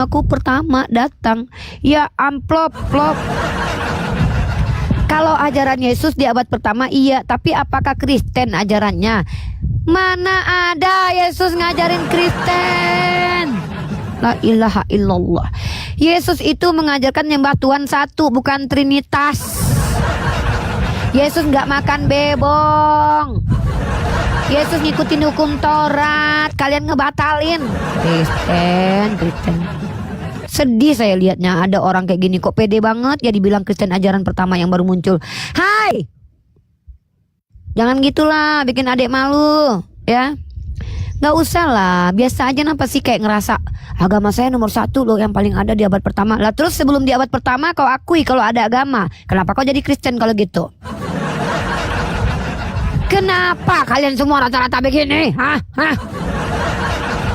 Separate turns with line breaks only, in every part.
aku pertama datang, ya amplop plop. Kalau ajaran Yesus di abad pertama iya, tapi apakah Kristen ajarannya? Mana ada Yesus ngajarin Kristen? La ilaha illallah. Yesus itu mengajarkan nyembah Tuhan satu, bukan Trinitas. Yesus nggak makan bebong. Yesus ngikutin hukum Taurat, kalian ngebatalin. Kristen. Sedih saya lihatnya, ada orang kayak gini kok pede banget ya dibilang Kristen ajaran pertama yang baru muncul. Hai, jangan gitulah, bikin adik malu ya. Gak usah lah, biasa aja. Kenapa sih kayak ngerasa agama saya nomor satu loh, yang paling ada di abad pertama. Lah terus sebelum di abad pertama kau akui kalau ada agama, kenapa kau jadi Kristen kalau gitu? Kenapa kalian semua rata-rata begini? Hah?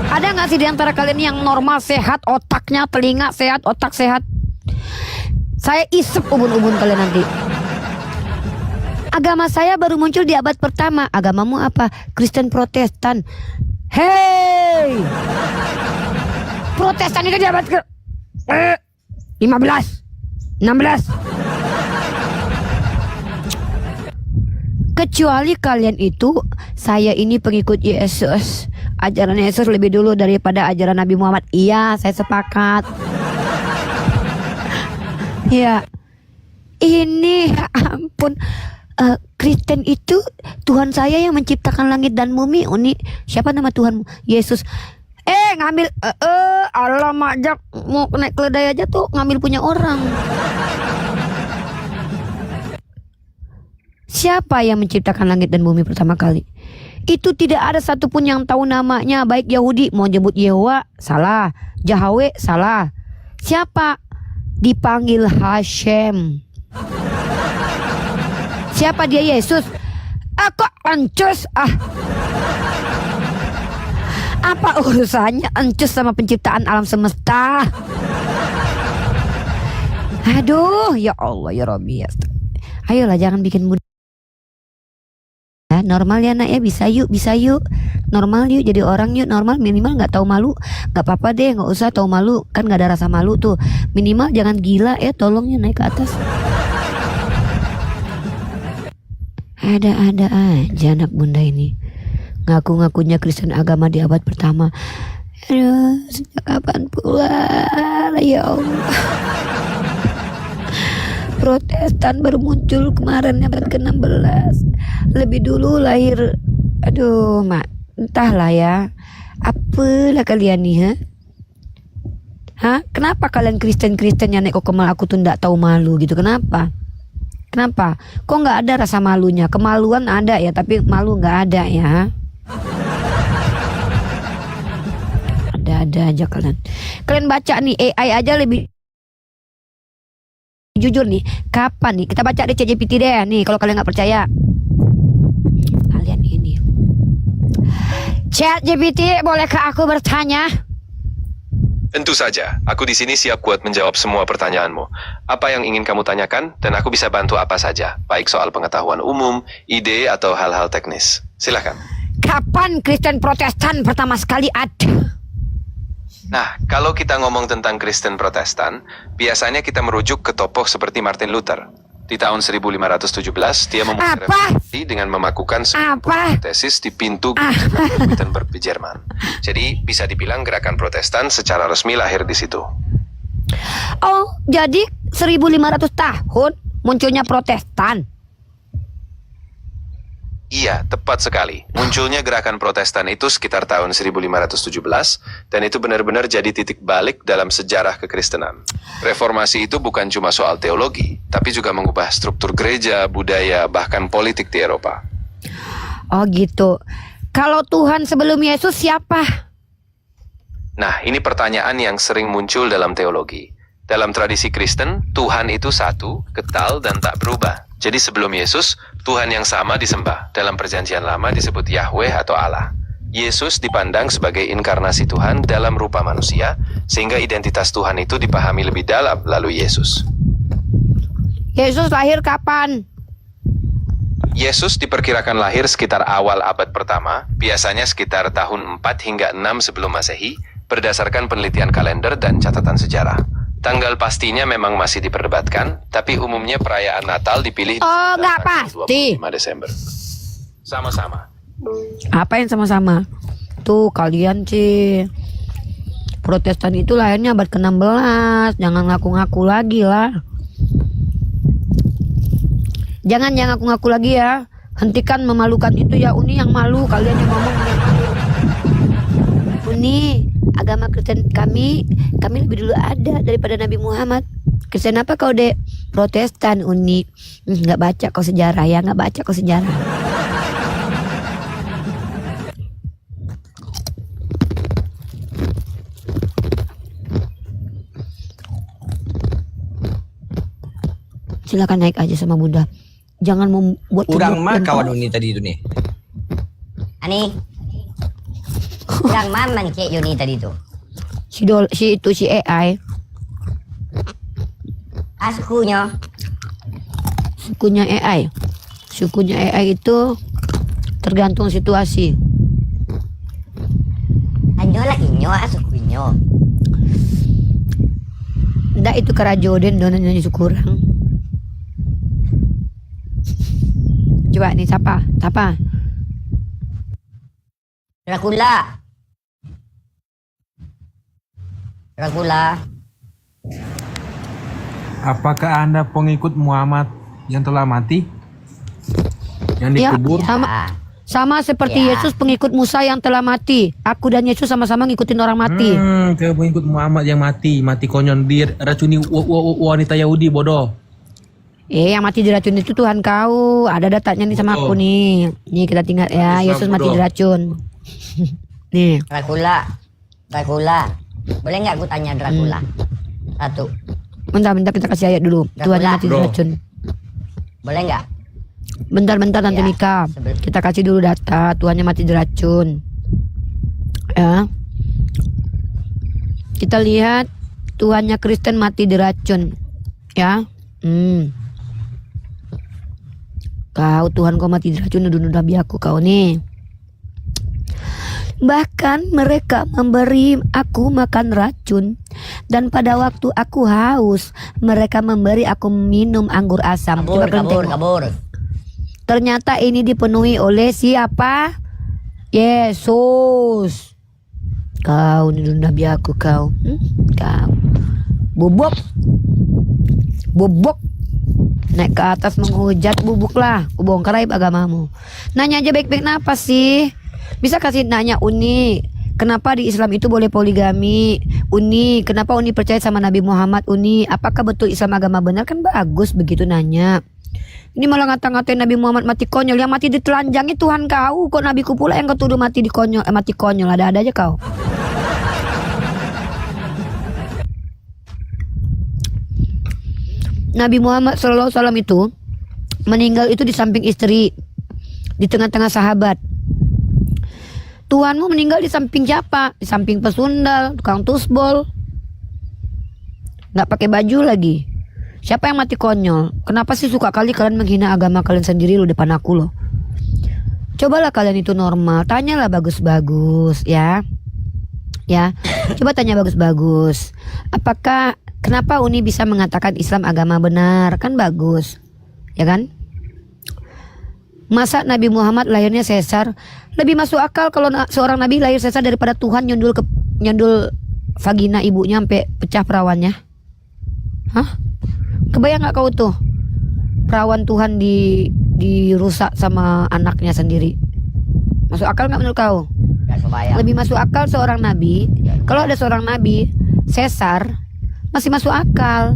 Ada gak sih di antara kalian yang normal, sehat, otaknya, telinga sehat, otak sehat? Saya isep ubun-ubun kalian nanti. Agama saya baru muncul di abad pertama. Agamamu apa? Kristen Protestan. Hei, Protestan itu di abad ke 15, 16. Kecuali kalian itu, saya ini pengikut Yesus. Ajaran Yesus lebih dulu daripada ajaran Nabi Muhammad. Iya, saya sepakat. Ya, ini ampun. Kristen itu Tuhan saya yang menciptakan langit dan bumi. Uni, siapa nama Tuhanmu? Yesus. Ngambil alamak Jak, mau naik keledai aja tuh ngambil punya orang. Siapa yang menciptakan langit dan bumi pertama kali? Itu tidak ada satupun yang tahu namanya. Baik Yahudi mau nyebut Yehowa salah, Yahweh salah. Siapa? Dipanggil Hashem. Siapa dia? Yesus. Kok Encus? Apa urusannya Encus sama penciptaan alam semesta? Aduh, ya Allah ya Rabbi ya. Ayolah jangan bikin mudah. Normal ya nak ya, bisa yuk. Normal yuk, jadi orang yuk, normal, minimal nggak tahu malu. Nggak apa-apa deh, nggak usah tahu malu, kan nggak ada rasa malu tuh. Minimal jangan gila ya, tolong ya naik ke atas. Ada-ada aja anak bunda ini. Ngaku-ngakunya Kristen agama di abad pertama. Aduh, sejak kapan pula ya Allah. Protestan baru muncul kemarin abad ke-16. Lebih dulu lahir. Aduh mak, entahlah ya. Apalah kalian nih Kenapa kalian Kristen yang naik kok kemal aku tuh ndak tahu malu gitu? Kenapa? Kok nggak ada rasa malunya? Kemaluan ada ya, tapi malu nggak ada ya. Ada aja kalian. Kalian baca nih, AI aja lebih jujur nih. Kapan nih? Kita baca di ChatGPT deh nih. Kalau kalian nggak percaya, kalian ini. ChatGPT, bolehkah aku bertanya?
Tentu saja, aku di sini siap kuat menjawab semua pertanyaanmu. Apa yang ingin kamu tanyakan, dan aku bisa bantu apa saja, baik soal pengetahuan umum, ide, atau hal-hal teknis. Silakan.
Kapan Kristen Protestan pertama sekali ada?
Nah, kalau kita ngomong tentang Kristen Protestan, biasanya kita merujuk ke tokoh seperti Martin Luther. Di tahun 1517, dia memulai reformasi dengan memakukan sebuah tesis di pintu Wittenberg di Jerman. Jadi, bisa dibilang gerakan Protestan secara resmi lahir di situ.
Oh, jadi 1500 tahun munculnya Protestan?
Iya, tepat sekali. Munculnya gerakan Protestan itu sekitar tahun 1517, dan itu benar-benar jadi titik balik dalam sejarah kekristenan. Reformasi itu bukan cuma soal teologi, tapi juga mengubah struktur gereja, budaya, bahkan politik di Eropa.
Oh gitu. Kalau Tuhan sebelum Yesus siapa?
Nah, ini pertanyaan yang sering muncul dalam teologi. Dalam tradisi Kristen, Tuhan itu satu, kekal, dan tak berubah. Jadi sebelum Yesus, Tuhan yang sama disembah. Dalam perjanjian lama disebut Yahweh atau Allah. Yesus dipandang sebagai inkarnasi Tuhan dalam rupa manusia, sehingga identitas Tuhan itu dipahami lebih dalam lalu Yesus.
Yesus lahir kapan?
Yesus diperkirakan lahir sekitar awal abad pertama, biasanya sekitar tahun 4 hingga 6 sebelum Masehi, berdasarkan penelitian kalender dan catatan sejarah. Tanggal pastinya memang masih diperdebatkan, tapi umumnya perayaan Natal dipilih di
Oh,
sekitar
nggak
tanggal
pasti.
25 Desember. Sama-sama.
Apa yang sama-sama? Tuh kalian sih Protestan itu lahirnya abad ke-16. Jangan ngaku-ngaku lagi lah. Jangan ngaku-ngaku lagi ya. Hentikan memalukan itu ya. Uni yang malu, kalian yang ngomong yang malu. Uni, agama Kristen kami lebih dulu ada daripada Nabi Muhammad. Kristen apa kau, Dek? Protestan, Uni. Nggak baca kau sejarah ya, nggak baca kau sejarah. Silakan naik aja sama Bunda. Jangan membuat
Kurang
tubuh
mah
yang
kawan Uni tadi itu nih.
Ani. Kurang maman Cik Yuni tadi itu.
si AI.
Sukunya.
Sukunya AI itu tergantung situasi.
Anyo lagi nyo sukunya.
Ndak itu kerajoden donan nyanyi sukurang. Coba nih siapa?
Dracula.
Apakah Anda pengikut Muhammad yang telah mati? Yang
Ya,
dikubur?
sama seperti
Ya.
Yesus pengikut Musa yang telah mati. Aku dan Yesus sama-sama ngikutin orang mati.
Kau pengikut Muhammad yang mati konyol diracuni wanita Yahudi bodoh.
Yang mati diracun itu Tuhan kau. Ada datanya nih sama
Betul.
aku nih. Nih kita tinggal ya.
Islam
Yesus mati
bodoh.
diracun. Nih.
Dracula. Boleh nggak aku tanya Dracula? Satu.
Bentar kita kasih ayat dulu. Tuhan yang mati
Bro.
diracun.
Boleh nggak?
Bentar Tante
Ya,
Nika.
sebelum-
Kita kasih dulu data. Tuhannya mati diracun. Ya. Kita lihat Tuhannya Kristen mati diracun. Ya. Kau Tuhan kau mati diracun nuduh Nabi aku kau nih. Bahkan mereka memberi aku makan racun, dan pada waktu aku haus mereka memberi aku minum anggur asam. Coba kalian tengok.
Kabur.
Ternyata ini dipenuhi oleh siapa? Yesus. Kau nuduh Nabi aku kau. Kau bubuk naik ke atas menghujat, bubuklah, kubongkar aib agamamu. Nanya aja baik-baik, kenapa sih? Bisa kasih nanya Uni, kenapa di Islam itu boleh poligami? Uni, kenapa Uni percaya sama Nabi Muhammad? Uni, apakah betul Islam agama benar? Kan bagus begitu nanya. Ini malah ngata-ngatain Nabi Muhammad mati konyol. Yang mati ditelanjangi Tuhan kau. Kok nabiku pula yang kau tuduh mati mati konyol. Ada-ada aja kau. Nabi Muhammad SAW itu meninggal itu di samping istri, di tengah-tengah sahabat. Tuhanmu meninggal di samping siapa? Di samping pesundal, tukang tusbol, nggak pakai baju lagi. Siapa yang mati konyol? Kenapa sih suka kali kalian menghina agama kalian sendiri lo depan aku loh? Cobalah kalian itu normal, tanyalah bagus-bagus ya. Ya, coba tanya bagus-bagus. Kenapa Uni bisa mengatakan Islam agama benar? Kan bagus, ya kan? Masa Nabi Muhammad lahirnya sesar? Lebih masuk akal kalau seorang Nabi lahir sesar daripada Tuhan nyundul vagina ibunya sampai pecah perawannya. Hah? Kebayang nggak kau tuh? Perawan Tuhan dirusak sama anaknya sendiri. Masuk akal nggak menurut kau?
Gak kebayang.
Lebih masuk akal seorang Nabi. Kalau ada seorang Nabi sesar, masih masuk akal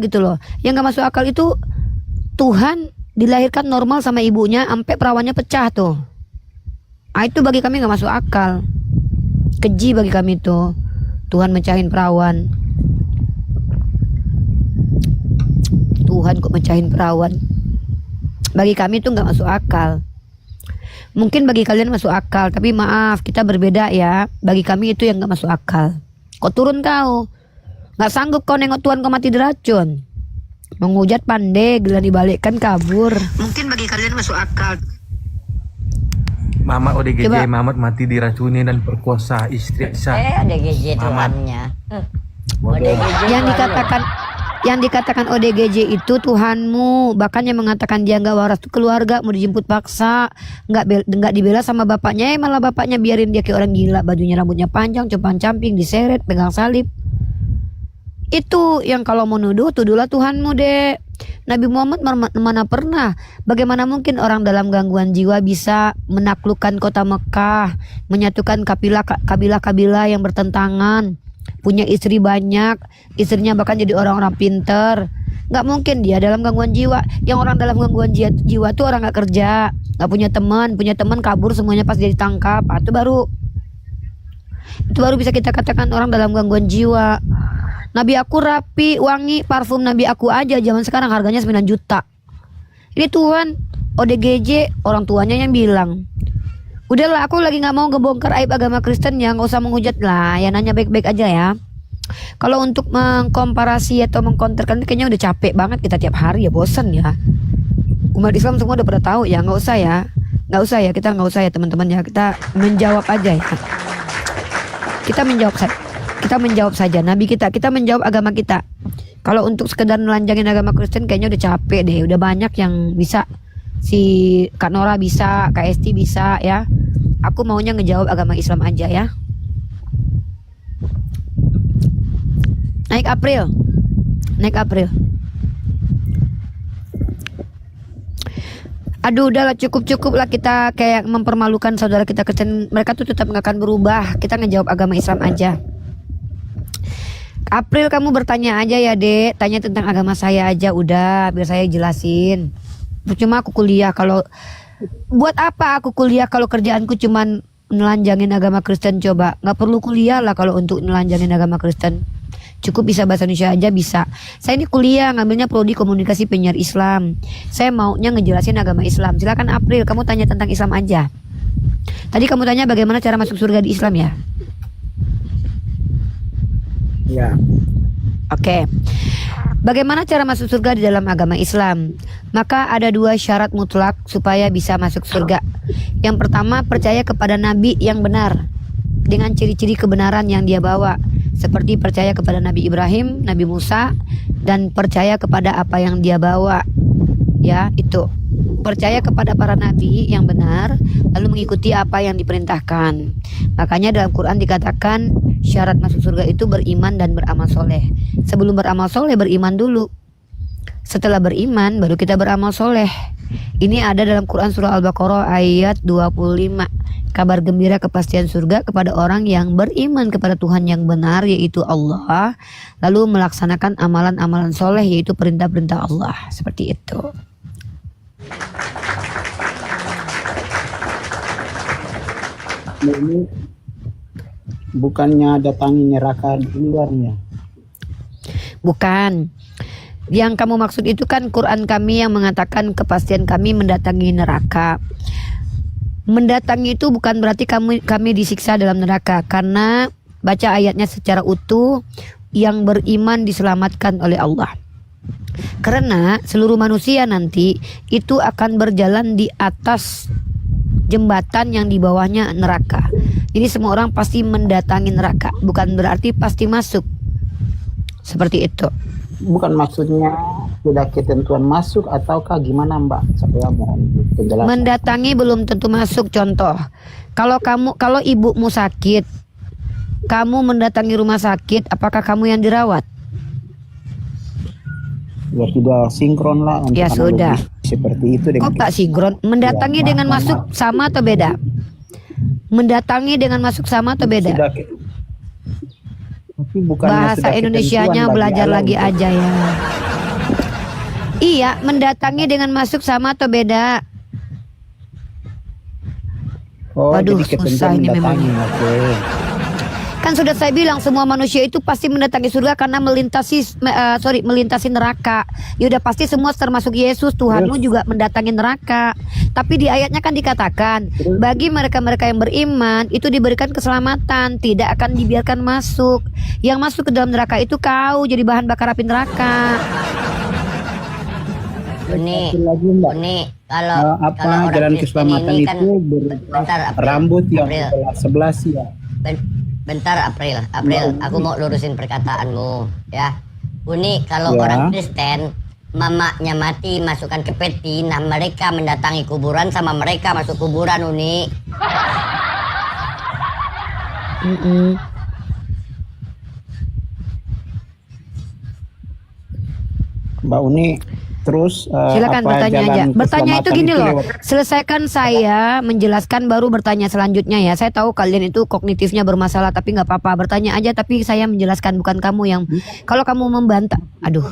gitu loh. Yang gak masuk akal itu Tuhan dilahirkan normal sama ibunya sampai perawannya pecah tuh. Itu bagi kami gak masuk akal. Keji bagi kami tuh Tuhan mecahin perawan. Tuhan kok mecahin perawan. Bagi kami tuh gak masuk akal. Mungkin bagi kalian masuk akal, tapi maaf kita berbeda ya. Bagi kami itu yang gak masuk akal. Kok turun kau? Gak sanggup kau nengok Tuhan kau mati diracun. Menghujat pandai, gila dibalikkan kabur. Mungkin bagi kalian masuk akal.
Mamat ODGJ,
Coba.
Mamat mati diracuni dan perkosa istri Aisyah.
ODGJ
Mamat.
Tuhannya.
Bodoh.
ODGJ
Yang dikatakan ODGJ itu Tuhanmu, bahkan yang mengatakan dia nggak waras itu keluarga, mau dijemput paksa, nggak dibela sama bapaknya, malah bapaknya biarin dia kayak orang gila, bajunya rambutnya panjang, cupang camping, diseret, pegang salib. Itu yang kalau mau nuduh, tuduhlah Tuhanmu deh. Nabi Muhammad mana pernah? Bagaimana mungkin orang dalam gangguan jiwa bisa menaklukkan kota Mekah, menyatukan kabilah-kabilah yang bertentangan, punya istri banyak, istrinya bahkan jadi orang-orang pinter. Nggak mungkin dia dalam gangguan jiwa. Yang orang dalam gangguan jiwa tuh orang nggak kerja, nggak punya teman kabur semuanya pas dia ditangkap. Itu baru bisa kita katakan orang dalam gangguan jiwa. Nabi aku rapi, wangi, parfum Nabi aku aja zaman sekarang harganya 9 juta. Ini Tuhan, ODGJ, orang tuanya yang bilang. Udahlah, aku lagi nggak mau ngebongkar aib agama Kristen ya, nggak usah menghujat lah, ya nanya baik-baik aja ya. Kalau untuk mengkomparasi atau mengkonterkan kayaknya udah capek banget kita tiap hari ya, bosan ya. Umat Islam semua udah pada tahu ya, nggak usah ya, kita nggak usah ya teman-teman ya, kita menjawab aja ya. Kita menjawab saja Nabi kita menjawab agama kita. Kalau untuk sekedar nelanjangin agama Kristen kayaknya udah capek deh, udah banyak yang bisa. Si Kak Nora bisa, Kak Esti bisa ya. Aku maunya ngejawab agama Islam aja ya. Naik April. Aduh udahlah, cukup lah kita kayak mempermalukan saudara kita Kristen. Mereka tuh tetap nggak akan berubah. Kita ngejawab agama Islam aja. April, kamu bertanya aja ya Dek, tanya tentang agama saya aja udah, biar saya jelasin. Cuma aku kuliah, kalau buat apa aku kuliah kalau kerjaanku cuman nelanjangin agama Kristen? Coba, nggak perlu kuliah lah kalau untuk nelanjangin agama Kristen. Cukup bisa bahasa Indonesia aja bisa. Saya ini kuliah ngambilnya prodi komunikasi penyiar Islam. Saya maunya ngejelasin agama Islam. Silakan April, kamu tanya tentang Islam aja. Tadi kamu tanya bagaimana cara masuk surga di Islam ya?
Ya.
Oke. Bagaimana cara masuk surga di dalam agama Islam? Maka ada 2 syarat mutlak supaya bisa masuk surga. Yang pertama, percaya kepada Nabi yang benar dengan ciri-ciri kebenaran yang dia bawa, seperti percaya kepada Nabi Ibrahim, Nabi Musa, dan percaya kepada apa yang dia bawa. Ya, itu. Percaya kepada para nabi yang benar, lalu mengikuti apa yang diperintahkan. Makanya dalam Quran dikatakan syarat masuk surga itu beriman dan beramal soleh. Sebelum beramal soleh, beriman dulu. Setelah beriman, baru kita beramal soleh. Ini ada dalam Quran surah Al-Baqarah ayat 25. Kabar gembira kepastian surga kepada orang yang beriman kepada Tuhan yang benar, yaitu Allah, lalu melaksanakan amalan-amalan soleh, yaitu perintah-perintah Allah. Seperti itu.
Ini bukannya datangi neraka di luarnya.
Bukan. Yang kamu maksud itu kan Quran kami yang mengatakan kepastian kami mendatangi neraka. Mendatangi itu bukan berarti kami disiksa dalam neraka, karena baca ayatnya secara utuh, yang beriman diselamatkan oleh Allah. Karena seluruh manusia nanti itu akan berjalan di atas jembatan yang di bawahnya neraka. Jadi semua orang pasti mendatangi neraka, bukan berarti pasti masuk. Seperti itu.
Bukan maksudnya tidak ketentuan masuk ataukah gimana Mbak? Saya mohon penjelasan.
Mendatangi belum tentu masuk. Contoh, kalau ibumu sakit, kamu mendatangi rumah sakit, apakah kamu yang dirawat?
Ya tidak sinkron lah.
Ya sudah.
Seperti itu.
Kok tak sinkron? Mendatangi dengan masuk sama atau beda? Mendatangi dengan masuk sama atau beda?
Tapi bukannya
Bahasa
sudah
Indonesianya
ketentuan
belajar
bagi
lagi
Allah
aja ya. Iya, mendatangi dengan masuk sama atau beda?
Oh,
Waduh,
jadi ketentuan
susah ini
mendatangi.
memang.
Oke.
Kan sudah saya bilang semua manusia itu pasti mendatangi surga karena melintasi neraka. Ya udah pasti semua termasuk Yesus Tuhanmu juga mendatangi neraka. Tapi di ayatnya kan dikatakan bagi mereka-mereka yang beriman itu diberikan keselamatan, tidak akan dibiarkan masuk. Yang masuk ke dalam neraka itu kau jadi bahan bakar api neraka.
Uni,
Satu lagi enggak?
Uni, kalau
Apa
kalau orang
jalan
Kristen
keselamatan
ini kan
itu
bentar April,
rambut yang
April,
sebelah ya.
bentar April, aku mau lurusin perkataanmu ya. Uni, kalau
Ya.
orang Kristen mamanya mati masukkan ke peti, nah mereka mendatangi kuburan sama mereka masuk kuburan Uni.
Mbak Uni, terus
Silakan
apa
bertanya
jalan
aja. Bertanya itu
keselamatan
gini loh.
lewat-
Selesaikan saya menjelaskan baru bertanya selanjutnya ya. Saya tahu kalian itu kognitifnya bermasalah tapi nggak apa-apa. Bertanya aja tapi saya menjelaskan bukan kamu yang. Kalau kamu membantah, aduh.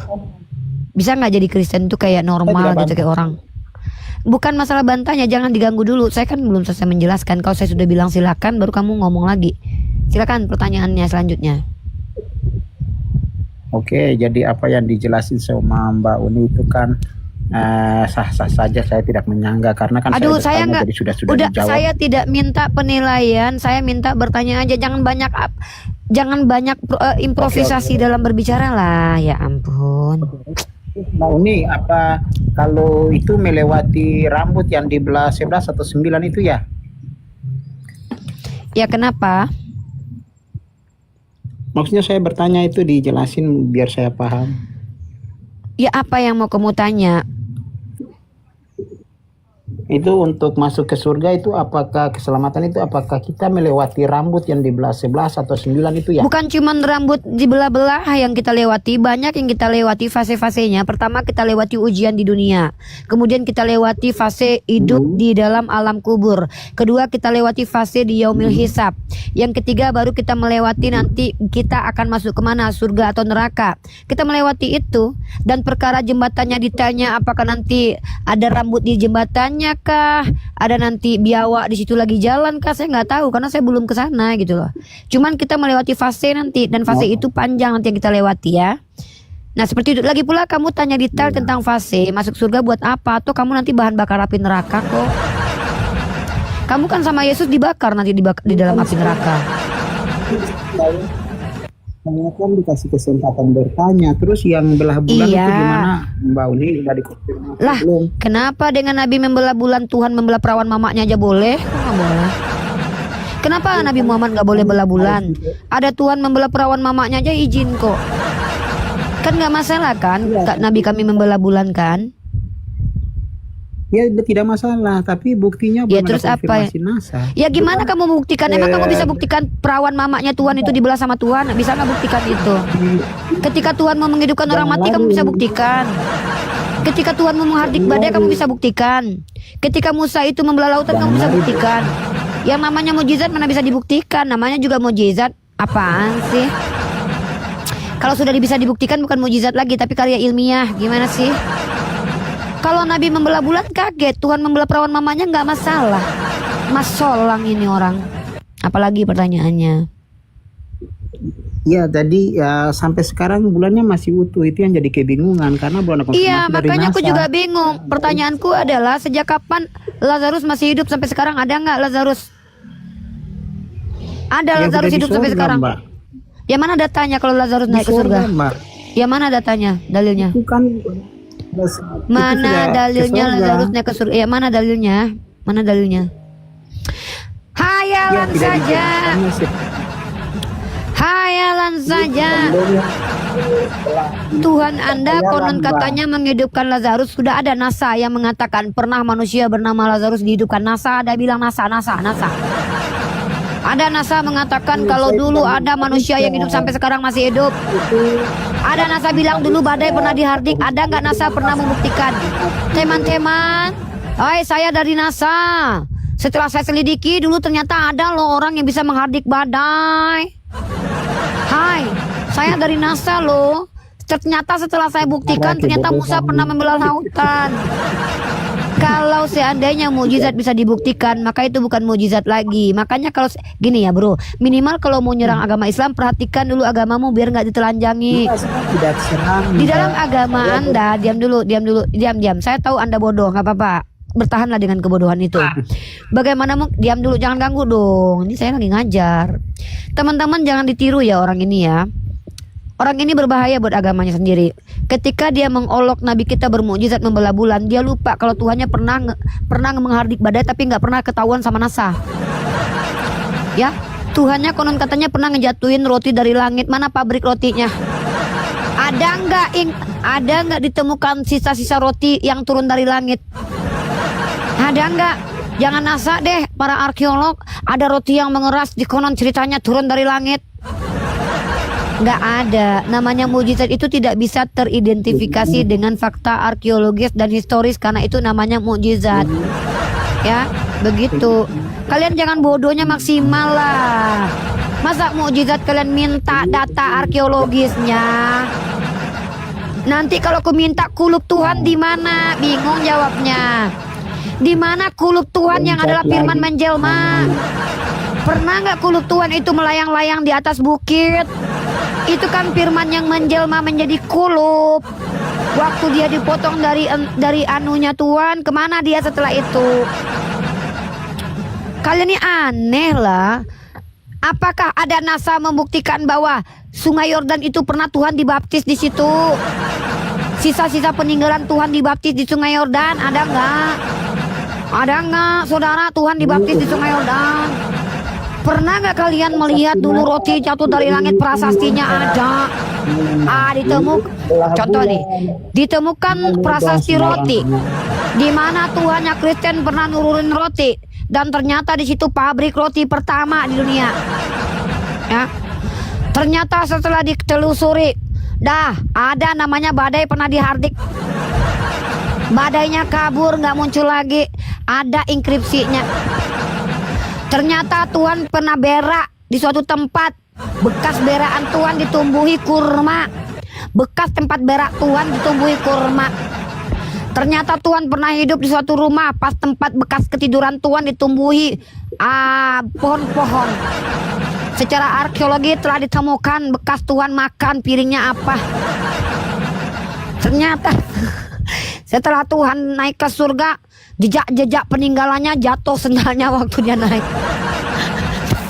Bisa nggak jadi Kristen itu kayak normal
Saya tidak
gitu kayak orang. Bukan masalah bantahnya, jangan diganggu dulu. Saya kan belum selesai menjelaskan. Kalau saya sudah bilang silakan baru kamu ngomong lagi. Silakan pertanyaannya selanjutnya.
Oke, jadi apa yang dijelasin sama Mbak Uni itu kan sah-sah saja, saya tidak menyangka karena kan
Aduh,
saya
saya
bertanya
nggak.
jadi sudah
Udah,
dijawab.
saya tidak minta penilaian. Saya minta bertanya aja. Jangan banyak improvisasi dalam berbicara lah. Ya ampun.
Mbak Uni, apa kalau itu melewati rambut yang di belah 11 atau 9 itu ya?
Ya kenapa?
Maksudnya saya bertanya itu dijelasin biar saya paham.
Ya apa yang mau kamu tanya?
Itu untuk masuk ke surga itu apakah keselamatan itu apakah kita melewati rambut yang di belah 11 atau 9 itu ya?
Bukan cuma rambut dibelah-belah yang kita lewati, banyak yang kita lewati fase-fasenya. Pertama kita lewati ujian di dunia. Kemudian kita lewati fase hidup di dalam alam kubur. Kedua kita lewati fase di yaumil hisab. Yang ketiga baru kita melewati nanti kita akan masuk kemana, surga atau neraka. Kita melewati itu. Dan perkara jembatannya ditanya apakah nanti ada rambut di jembatannya kah, ada nanti biawak di situ lagi jalan kah, saya nggak tahu karena saya belum ke sana gitu loh. Cuman kita melewati fase nanti dan fase itu panjang nanti yang kita lewati ya. Nah seperti itu. Lagi pula kamu tanya detail tentang fase masuk surga buat apa, atau kamu nanti bahan bakar api neraka kok. Kamu kan sama Yesus dibakar nanti di dalam api neraka.
Saya kan dikasih kesempatan bertanya, terus yang belah bulan
Iya.
itu gimana Mbak Uni, udah dikonfirmasi
Lah,
belum?
kenapa dengan Nabi membelah bulan Tuhan membelah perawan mamanya aja boleh? Kok nggak boleh? Kenapa Nabi Muhammad nggak boleh belah bulan? Ada Tuhan membelah perawan mamanya aja izin kok. Kan nggak masalah kan? Nabi kami membelah bulan kan?
Ya tidak masalah, tapi buktinya
Ya,
belum
terus
ada
apa ya?
konfirmasi NASA.
Ya gimana kamu membuktikan? Emang kamu bisa buktikan perawan mamanya Tuhan itu dibelah sama Tuhan? Bisa nggak buktikan itu? Ketika Tuhan mau menghidupkan orang mati kamu bisa buktikan. Ketika Tuhan mau menghardik badai kamu bisa buktikan. Ketika Musa itu membelah lautan kamu bisa buktikan. Yang namanya mukjizat mana bisa dibuktikan? Namanya juga mukjizat. Apaan sih? Kalau sudah bisa dibuktikan bukan mukjizat lagi tapi karya ilmiah. Gimana sih? Kalau Nabi membelah bulan kaget, Tuhan membelah perawan mamanya nggak masalah. Mas Solang ini orang. Apalagi pertanyaannya?
Ya tadi ya sampai sekarang bulannya masih utuh, itu yang jadi kebingungan karena belum ada konfirmasi
Iya,
dari
makanya aku
NASA.
juga bingung. Pertanyaanku adalah sejak kapan Lazarus masih hidup sampai sekarang? Ada nggak Lazarus? Ada
Ya,
Lazarus
udah di
hidup sampai
surga,
sekarang.
Mbak.
Ya mana datanya kalau Lazarus naik ke surga?
Mbak.
Ya mana datanya? Dalilnya?
Itu kan
Mana dalilnya
surga.
Lazarus naik ke surga? Ya mana dalilnya? Mana dalilnya?
Ya,
Hayalan
tidak
saja.
dijelaskan sih.
Hayalan saja. Tuhan Anda konon katanya menghidupkan Lazarus. Sudah ada NASA yang mengatakan pernah manusia bernama Lazarus dihidupkan. NASA ada bilang NASA. Ada NASA mengatakan kalau dulu ada manusia yang hidup sampai sekarang masih hidup. Ada NASA bilang dulu badai pernah dihardik. Ada nggak NASA pernah membuktikan? Teman-teman, hai saya dari NASA. Setelah saya selidiki dulu ternyata ada loh orang yang bisa menghardik badai. Hai, saya dari NASA loh. Ternyata setelah saya buktikan ternyata Musa pernah membelah lautan. Kalau seandainya mukjizat bisa dibuktikan, maka itu bukan mukjizat lagi. Makanya kalau gini ya bro, minimal kalau mau nyerang agama Islam, perhatikan dulu agamamu biar nggak ditelanjangi.
Tidak serang.
Di dalam agama Anda, diam. Saya tahu Anda bodoh, nggak apa-apa. Bertahanlah dengan kebodohan itu. Bagaimana diam dulu, jangan ganggu dong. Ini saya lagi ngajar. Teman-teman jangan ditiru ya orang ini ya. Orang ini berbahaya buat agamanya sendiri. Ketika dia mengolok Nabi kita bermukjizat membelah bulan, dia lupa kalau Tuhannya pernah menghardik badai tapi nggak pernah ketahuan sama NASA. Ya, Tuhannya konon katanya pernah ngejatuhin roti dari langit. Mana pabrik rotinya? Ada nggak ditemukan sisa-sisa roti yang turun dari langit? Ada nggak? Jangan NASA deh, para arkeolog. Ada roti yang mengeras di konon ceritanya turun dari langit. Nggak ada. Namanya mukjizat itu tidak bisa teridentifikasi dengan fakta arkeologis dan historis karena itu namanya mukjizat. Ya, begitu. Kalian jangan bodohnya maksimal lah. Masa mukjizat kalian minta data arkeologisnya? Nanti kalau aku minta kulub Tuhan di mana? Bingung jawabnya. Di mana kulub Tuhan yang adalah firman menjelma? Pernah nggak kulub Tuhan itu melayang-layang di atas bukit? Itu kan firman yang menjelma menjadi kulub. Waktu dia dipotong dari anunya Tuhan, kemana dia setelah itu? Kalian ini aneh lah. Apakah ada NASA membuktikan bahwa Sungai Yordan itu pernah Tuhan dibaptis di situ? Sisa-sisa peninggalan Tuhan dibaptis di Sungai Yordan ada nggak? Ada nggak, saudara, Tuhan dibaptis di Sungai Yordan? Pernah nggak kalian melihat dulu roti jatuh dari langit prasastinya ada? Contoh nih, ditemukan prasasti roti di mana Tuhannya Kristen pernah nurunin roti dan ternyata di situ pabrik roti pertama di dunia. Ya, ternyata setelah ditelusuri, ada namanya badai pernah dihardik. Badainya kabur, nggak muncul lagi, ada inskripsinya. Ternyata Tuhan pernah berak di suatu tempat. Bekas berakan Tuhan ditumbuhi kurma. Bekas tempat berak Tuhan ditumbuhi kurma. Ternyata Tuhan pernah hidup di suatu rumah. Pas tempat bekas ketiduran Tuhan ditumbuhi pohon-pohon. Secara arkeologi telah ditemukan bekas Tuhan makan piringnya apa. Ternyata setelah Tuhan naik ke surga, jejak-jejak peninggalannya jatuh sendalnya waktu dia naik.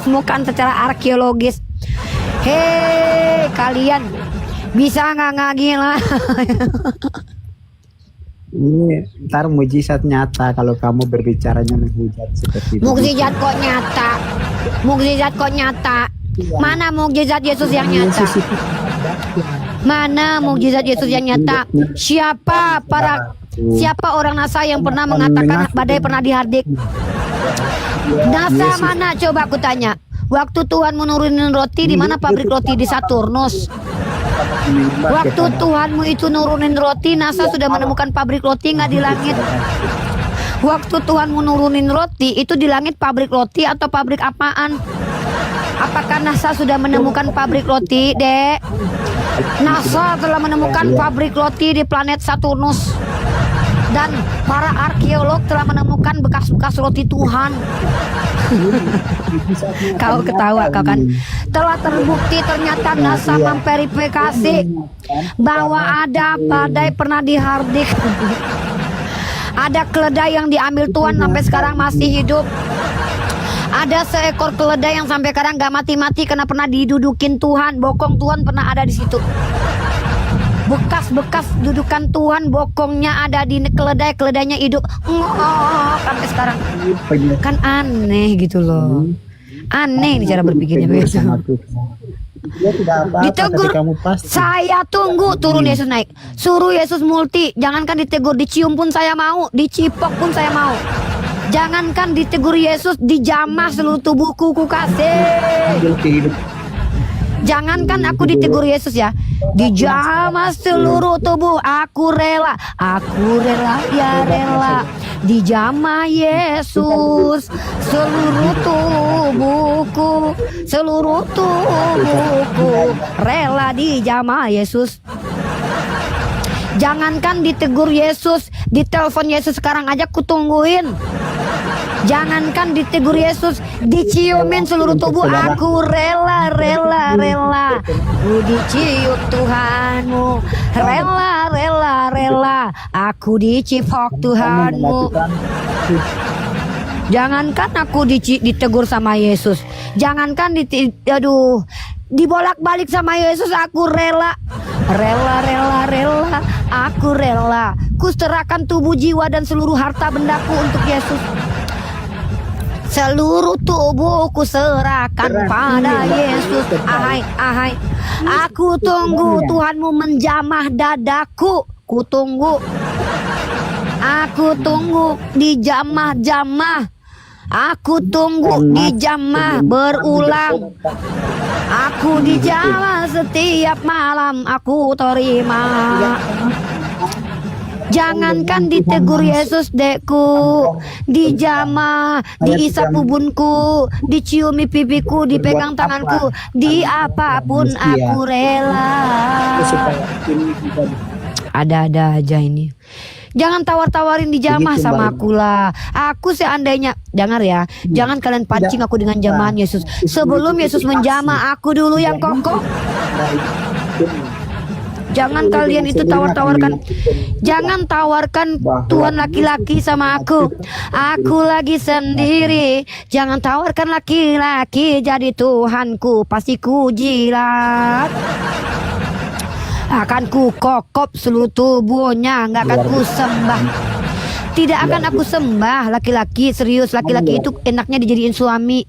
Bukan secara arkeologis. Hei kalian, bisa nggak ngagila?
Ini ntar mujizat nyata kalau kamu berbicaranya menghujat seperti itu.
Mukjizat kok nyata? Mukjizat kok nyata? Mana mukjizat Yesus yang nyata? Mana mukjizat Yesus yang nyata? Siapa orang NASA yang pernah mengatakan badai pernah dihardik? NASA mana, coba aku tanya. Waktu Tuhan menurunin roti, di mana pabrik roti? Di Saturnus. Waktu Tuhanmu itu nurunin roti, NASA sudah menemukan pabrik roti nggak di langit? Waktu Tuhanmu nurunin roti, itu di langit pabrik roti atau pabrik apaan? Apakah NASA sudah menemukan pabrik roti, Dek? NASA telah menemukan pabrik roti di planet Saturnus. Dan para arkeolog telah menemukan bekas-bekas roti Tuhan. Kau ketawa kau kan? Telah terbukti ternyata NASA memverifikasi bahwa ada badai pernah dihardik. Ada keledai yang diambil Tuhan sampai sekarang masih hidup. Ada seekor keledai yang sampai sekarang gak mati-mati karena pernah didudukin Tuhan. Bokong Tuhan pernah ada di situ. Bekas-bekas dudukan Tuhan, bokongnya ada di keledai, keledainya hidup. Sampai sekarang. Kan aneh gitu loh. Aneh nih cara berpikirnya. Ditegur, saya tunggu turun Yesus naik. Suruh Yesus multi. Jangankan ditegur, dicium pun saya mau, dicipok pun saya mau. Jangankan ditegur Yesus, dijamah seluruh tubuhku ku kasih. Jangankan aku ditegur Yesus ya, dijamah seluruh tubuh, aku rela, ya rela. Dijamah Yesus seluruh tubuhku, rela dijamah Yesus. Jangankan ditegur Yesus, ditelepon Yesus sekarang aja kutungguin. Jangankan ditegur Yesus, diciumin seluruh tubuh, aku rela. Ku dicium Tuhanmu, rela. Aku dicipok Tuhanmu. Jangankan aku ditegur sama Yesus, jangankan dibolak-balik sama Yesus, aku rela. Rela, aku rela. Kuserahkan tubuh, jiwa, dan seluruh harta bendaku untuk Yesus. Seluruh tubuhku serahkan pada Yesus. Ahai. Aku tunggu Tuhanmu menjamah dadaku. Aku tunggu dijamah-jamah. Aku tunggu dijamah berulang. Aku dijamah setiap malam. Aku terima. Jangankan ditegur Yesus dekku, dijamah, diisap ubunku, diciumi pipiku, dipegang tanganku, di apapun aku rela. Ada-ada aja ini. Jangan tawar-tawarin dijamah sama aku lah. Aku seandainya, dengar ya, jangan kalian pancing aku dengan jamahan Yesus. Sebelum Yesus menjamah, aku dulu yang kokoh. Jangan kalian itu tawar-tawarkan. Jangan tawarkan Tuhan laki-laki sama aku. Aku lagi sendiri. Jangan tawarkan laki-laki jadi Tuhanku. Pasti ku jilat. Akan ku kokop seluruh tubuhnya. Nggak akan ku sembah. Tidak akan aku sembah laki-laki. Serius, laki-laki itu enaknya dijadiin suami,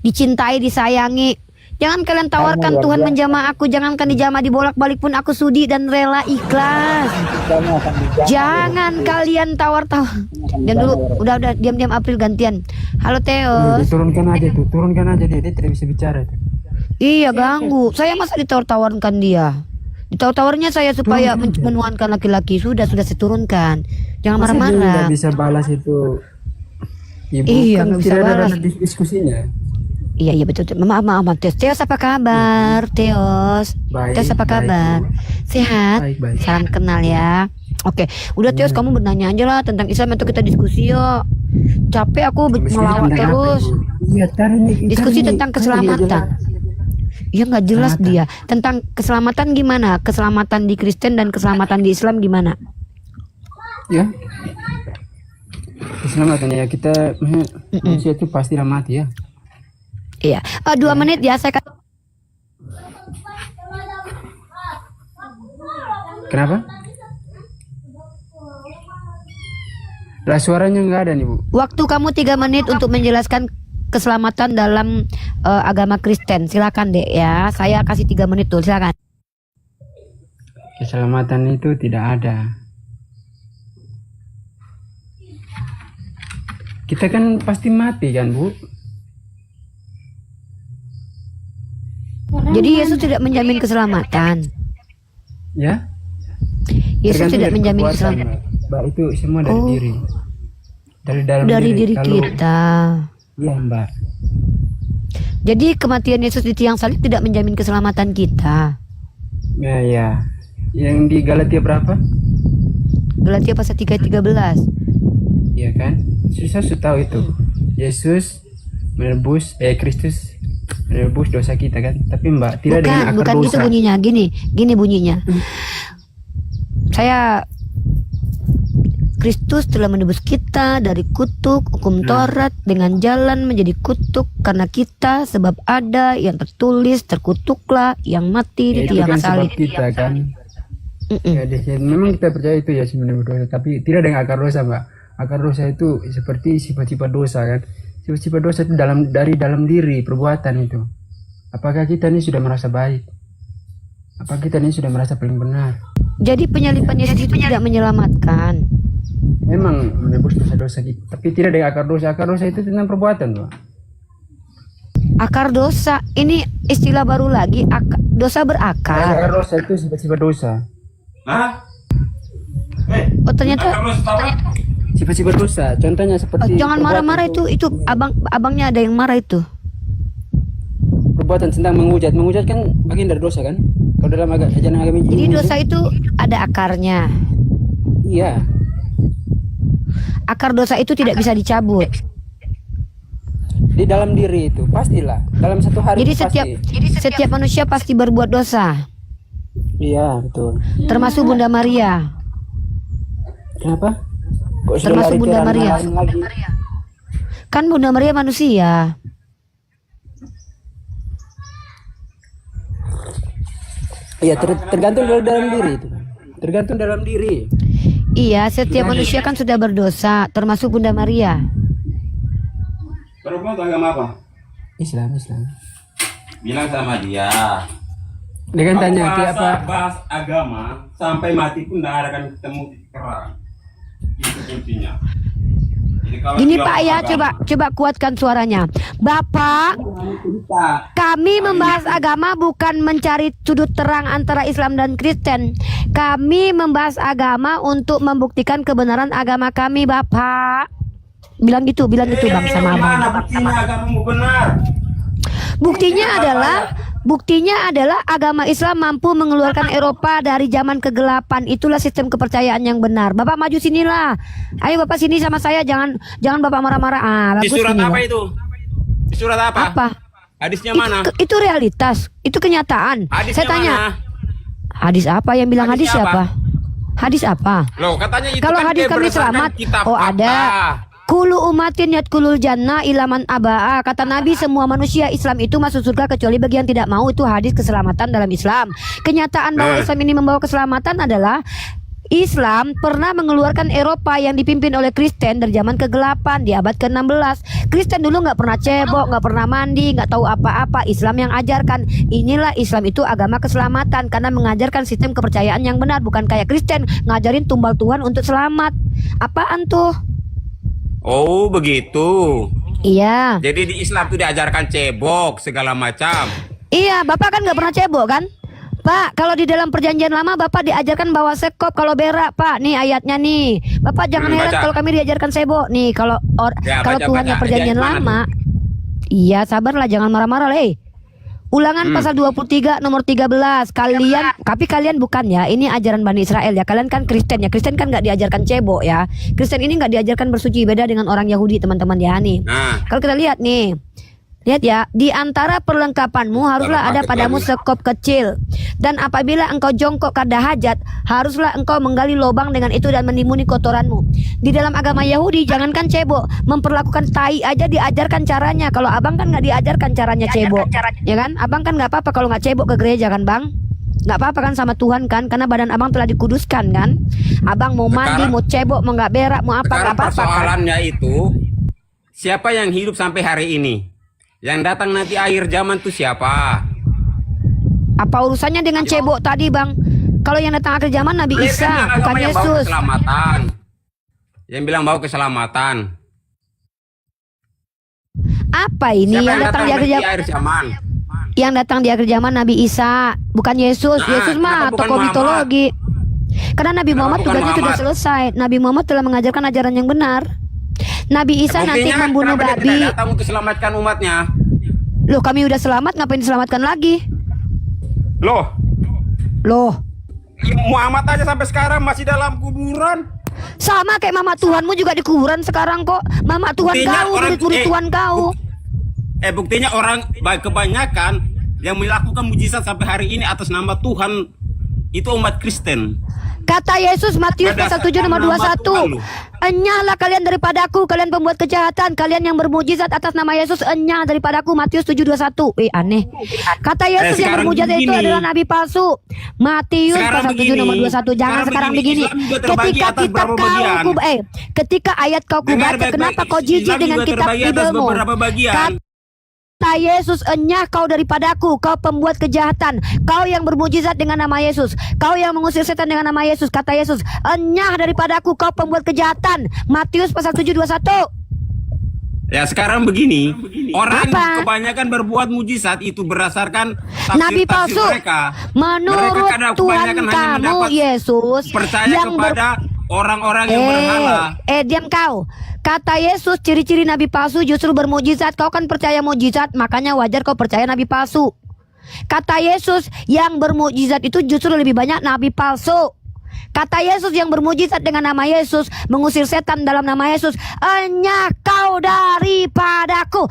dicintai, disayangi. Jangan kalian tawarkan Tuhan menjamah aku. Jangankan dijamah, dibolak-balik pun aku sudi dan rela, ikhlas. Jangan kalian tawar-tawar. Diam dulu, udah diam-diam, April gantian. Halo Teos.
Turunkan aja dia tidak bisa bicara itu.
Iya, ganggu. Saya masa ditawar-tawarkan dia. Ditawar-tawarnya saya supaya menuankan laki-laki. Sudah saya turunkan. Jangan marah-marah.
Tidak bisa balas itu. Ibu
Iya,
kan
nggak bisa
tidak ada
balas.
diskusinya.
Iya betul. Maaf Teos apa kabar? Teos apa kabar? Sehat?
Baik.
Salam kenal ya. Oke, udah Teos, kamu bernanya aja lah tentang Islam, itu kita diskusi yuk. Capek aku ngelawak terus.
Iya,
Diskusi tentang keselamatan. Iya nggak jelas dia. Tentang keselamatan gimana? Keselamatan di Kristen dan keselamatan di Islam gimana?
Ya. Keselamatan ya, kita manusia itu pasti mati ya.
Iya. 2 menit ya saya.
Kenapa? Lah suaranya nggak ada nih Bu.
Waktu kamu 3 menit untuk menjelaskan keselamatan dalam agama Kristen. Silakan dek ya. Saya kasih 3 menit tuh. Silakan.
Keselamatan itu tidak ada. Kita kan pasti mati kan Bu.
Jadi Yesus tidak menjamin keselamatan.
Ya.
Yesus
Tergantung
tidak
dari
menjamin
perbuatan,
keselamatan.
Mbak, itu semua dari
Oh.
diri. Dari dalam
Dari diri
Kalau-
kita.
Iya Mbak.
Jadi kematian Yesus di tiang salib tidak menjamin keselamatan kita.
Ya. Yang di Galatia berapa?
Galatia pasal 3:13.
Iya kan? Susah tahu itu. Yesus menebus, Kristus menebus dosa kita kan. Tapi Mbak, tidak dengan akar
Bukan
dosa.
gitu bunyinya. Gini bunyinya. Kristus telah menebus kita dari kutuk hukum Taurat dengan jalan menjadi kutuk karena kita, sebab ada yang tertulis terkutuklah yang mati di
Itu
tiang
kan sebab
salib.
kita kan. Ya, memang kita percaya itu ya sebenarnya berdosa, tapi tidak dengan akar dosa Mbak. Akar dosa itu seperti sifat-sifat dosa kan. Sifat-sifat dosa itu dari dalam diri perbuatan itu. Apakah kita ini sudah merasa baik? Apakah kita ini sudah merasa paling benar?
Jadi penyaliban Yesus itu tidak menyelamatkan.
Memang menebus dosa-dosa kita, tapi tidak dengan akar dosa. Akar dosa itu tentang perbuatan Mbak.
Akar dosa ini istilah baru lagi. Dosa berakar.
Akar dosa itu sifat-sifat dosa.
Oh ternyata
Sifat-sifat dosa. Contohnya seperti
jangan
perbuatan
marah-marah itu abangnya ada yang marah itu.
perbuatan tentang menghujat. Menghujat kan bagian dari dosa kan? Kalau dalam ajaran agama
Jadi dosa itu ada akarnya.
Iya.
Akar dosa itu tidak bisa dicabut.
Di dalam diri itu pastilah. Dalam satu hari
Jadi
itu pasti.
setiap manusia pasti berbuat dosa,
Iya betul.
termasuk Bunda Maria.
Kenapa? Kok sudah
Termasuk
lari ke
Bunda
ranah
Maria.
lain lagi?
Kan Bunda Maria manusia.
Iya, tergantung dari dalam diri itu. Tergantung dalam diri.
Iya, setiap manusia kan sudah berdosa, termasuk Bunda Maria.
Perempuan itu agama apa?
Islam.
Bilang sama dia.
Dia kan tanya
Kamu
kayak apa?
bahas agama sampai mati pun tidak akan ketemu titik terang. Itu kuncinya. Jadi kalau
Gini
bilang
Pak ya,
agama,
coba kuatkan suaranya. Bapak, kami membahas agama bukan mencari sudut terang antara Islam dan Kristen. Kami membahas agama untuk membuktikan kebenaran agama kami, Bapak. Bilang gitu Bang sama Abang.
Mana buktinya agamamu benar?
Buktinya adalah agama Islam mampu mengeluarkan Eropa dari zaman kegelapan. Itulah sistem kepercayaan yang benar. Bapak maju sinilah. Ayo Bapak sini sama saya, jangan Bapak marah-marah.
Di
Bagus
surat
sini,
apa
Bang.
itu? Di surat apa?
Apa?
Hadisnya mana?
Itu realitas, itu kenyataan.
Hadisnya
Saya tanya,
mana?
hadis apa yang bilang hadis
Hadisnya
siapa? Hadis apa?
Loh, katanya itu
Kalau
kan
hadis
dia
kami
berdasarkan
selamat,
kitab
oh
apa?
ada. Kulu umatin yadkulul jannah ilaman abaa. Kata Nabi, semua manusia Islam itu masuk surga kecuali bagi yang tidak mau. Itu hadis keselamatan dalam Islam. Kenyataan bahwa Islam ini membawa keselamatan adalah Islam pernah mengeluarkan Eropa yang dipimpin oleh Kristen dari zaman kegelapan di abad ke-16. Kristen dulu nggak pernah cebok, nggak pernah mandi, nggak tahu apa-apa. Islam yang ajarkan. Inilah Islam itu agama keselamatan karena mengajarkan sistem kepercayaan yang benar, bukan kayak Kristen ngajarin tumbal Tuhan untuk selamat. Apaan tuh?
Oh, begitu.
Iya.
Jadi di Islam itu diajarkan cebok segala macam.
Iya, Bapak kan nggak pernah cebok kan? Pak, kalau di dalam perjanjian lama Bapak diajarkan bawa sekop kalau berak, Pak. Nih ayatnya nih. Bapak jangan heran
baca.
kalau kami diajarkan sebok. Nih kalau
Ya,
kalau
baca,
Tuhannya
baca.
perjanjian
Ayat mana
lama. Iya, sabarlah jangan marah-marah, Le. Ulangan pasal 23 nomor 13. Kalian bukan ya. Ini ajaran Bani Israel ya. Kalian kan Kristen ya. Kristen kan nggak diajarkan cebok ya. Kristen ini nggak diajarkan bersuci, beda dengan orang Yahudi, teman-teman ya nih.
Nah,
Kalau kita lihat nih, lihat ya, di antara perlengkapanmu haruslah ada padamu sekop kecil. Dan apabila engkau jongkok kada hajat, haruslah engkau menggali lubang dengan itu dan menimbuni kotoranmu. Di dalam agama Yahudi, jangankan cebok, memperlakukan tai aja diajarkan caranya. Kalau abang kan nggak diajarkan caranya cebok, ya kan? Abang kan nggak apa-apa kalau nggak cebok ke gereja kan, bang? Nggak apa-apa kan sama Tuhan kan? Karena badan abang telah dikuduskan kan? Abang mau mandi, mau cebok, mau nggak berak, mau apa, nggak
sekarang
apa-apa kan?
persoalannya itu siapa yang hidup sampai hari ini? Yang datang nanti akhir zaman tuh siapa?
Apa urusannya dengan cebok tadi, bang? Kalau yang datang akhir zaman Nabi
Mereka
Isa,
bilang
bukan
agama yang bawa
Yesus.
keselamatan. Yang bilang bawa keselamatan.
Apa ini
Siapa
yang datang di akhir
nanti
zaman?
akhir zaman?
Yang datang di akhir zaman Nabi Isa, bukan Yesus.
Nah,
Yesus mah
kenapa bukan
tokoh
Muhammad?
mitologi. Karena Nabi
Kenapa
Muhammad
bukan
tugasnya sudah
Muhammad?
selesai. Nabi Muhammad telah mengajarkan ajaran yang benar. Nabi Isa nanti
Buktinya,
membunuh
kenapa dia
babi.
tidak datang untuk selamatkan umatnya?
Loh, kami udah selamat, ngapain diselamatkan lagi?
Loh,
Loh,
Muhammad aja sampai sekarang masih dalam kuburan.
sama kayak mama Tuhanmu juga di kuburan sekarang kok. Mama Tuhan
Buktinya
kau,
orang-
murid-murid Tuhan kau.
Buktinya orang kebanyakan yang melakukan mujizat sampai hari ini atas nama Tuhan itu umat Kristen.
Kata Yesus Matius pasal 7 nomor 21. Enyahlah kalian daripadaku, kalian pembuat kejahatan, kalian yang bermujizat atas nama Yesus, enyah daripadaku. Matius 7:21. Aneh. Kata Yesus yang
sekarang
bermujizat itu
begini.
adalah nabi palsu. Matius
Sekarang
pasal 7
begini.
nomor 21. Jangan
Sekarang
sekarang
begini.
begini.
Islam juga terbagi
Ketika
atas
kitab
beberapa bagian.
ketika ayat kau
Dengar
kubaca,
baik-baik,
kenapa kau jijik
Islam
dengan
juga
kitab
terbagi atas
Bibelmu?
beberapa bagian.
Kata Yesus, enyah kau daripadaku, kau pembuat kejahatan, kau yang bermujizat dengan nama Yesus, kau yang mengusir setan dengan nama Yesus. Kata Yesus, enyah daripadaku, kau pembuat kejahatan. Matius pasal 7:21.
Ya sekarang begini, orang
Apa?
kebanyakan berbuat mujizat itu berdasarkan
Nabi
tafsir
palsu.
mereka.
Menurut
Mereka kadang
Tuhan
kebanyakan hanya
kamu
mendapat
Yesus
percaya
yang
kepada orang-orang yang berhala.
diam kau. Kata Yesus, ciri-ciri nabi palsu justru bermujizat. Kau kan percaya mujizat, makanya wajar kau percaya nabi palsu. Kata Yesus, yang bermujizat itu justru lebih banyak nabi palsu. Kata Yesus, yang bermujizat dengan nama Yesus, mengusir setan dalam nama Yesus, enyah kau daripadaku.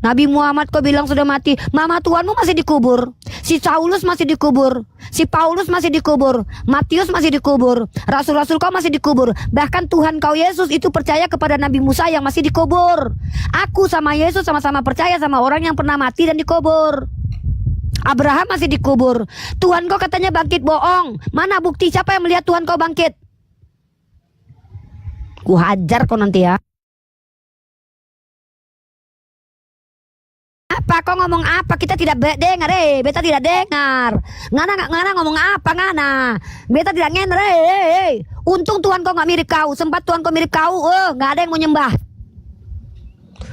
Nabi Muhammad kau bilang sudah mati. Mama Tuhanmu masih dikubur. Si Saulus masih dikubur. Si Paulus masih dikubur. Matius masih dikubur. Rasul-rasul kau masih dikubur. Bahkan Tuhan kau Yesus itu percaya kepada Nabi Musa yang masih dikubur. Aku sama Yesus sama-sama percaya sama orang yang pernah mati dan dikubur. Abraham masih dikubur. Tuhan kau katanya bangkit, bohong. Mana bukti? Siapa yang melihat Tuhan kau bangkit? Ku hajar kau nanti ya. Apa kau ngomong apa? Kita tidak dengar, beta tidak dengar. Ngana ngomong apa ngana? Beta tidak ngener, Untung Tuhan kau nggak mirip kau. Sempat Tuhan kau mirip kau, nggak ada yang mau nyembah.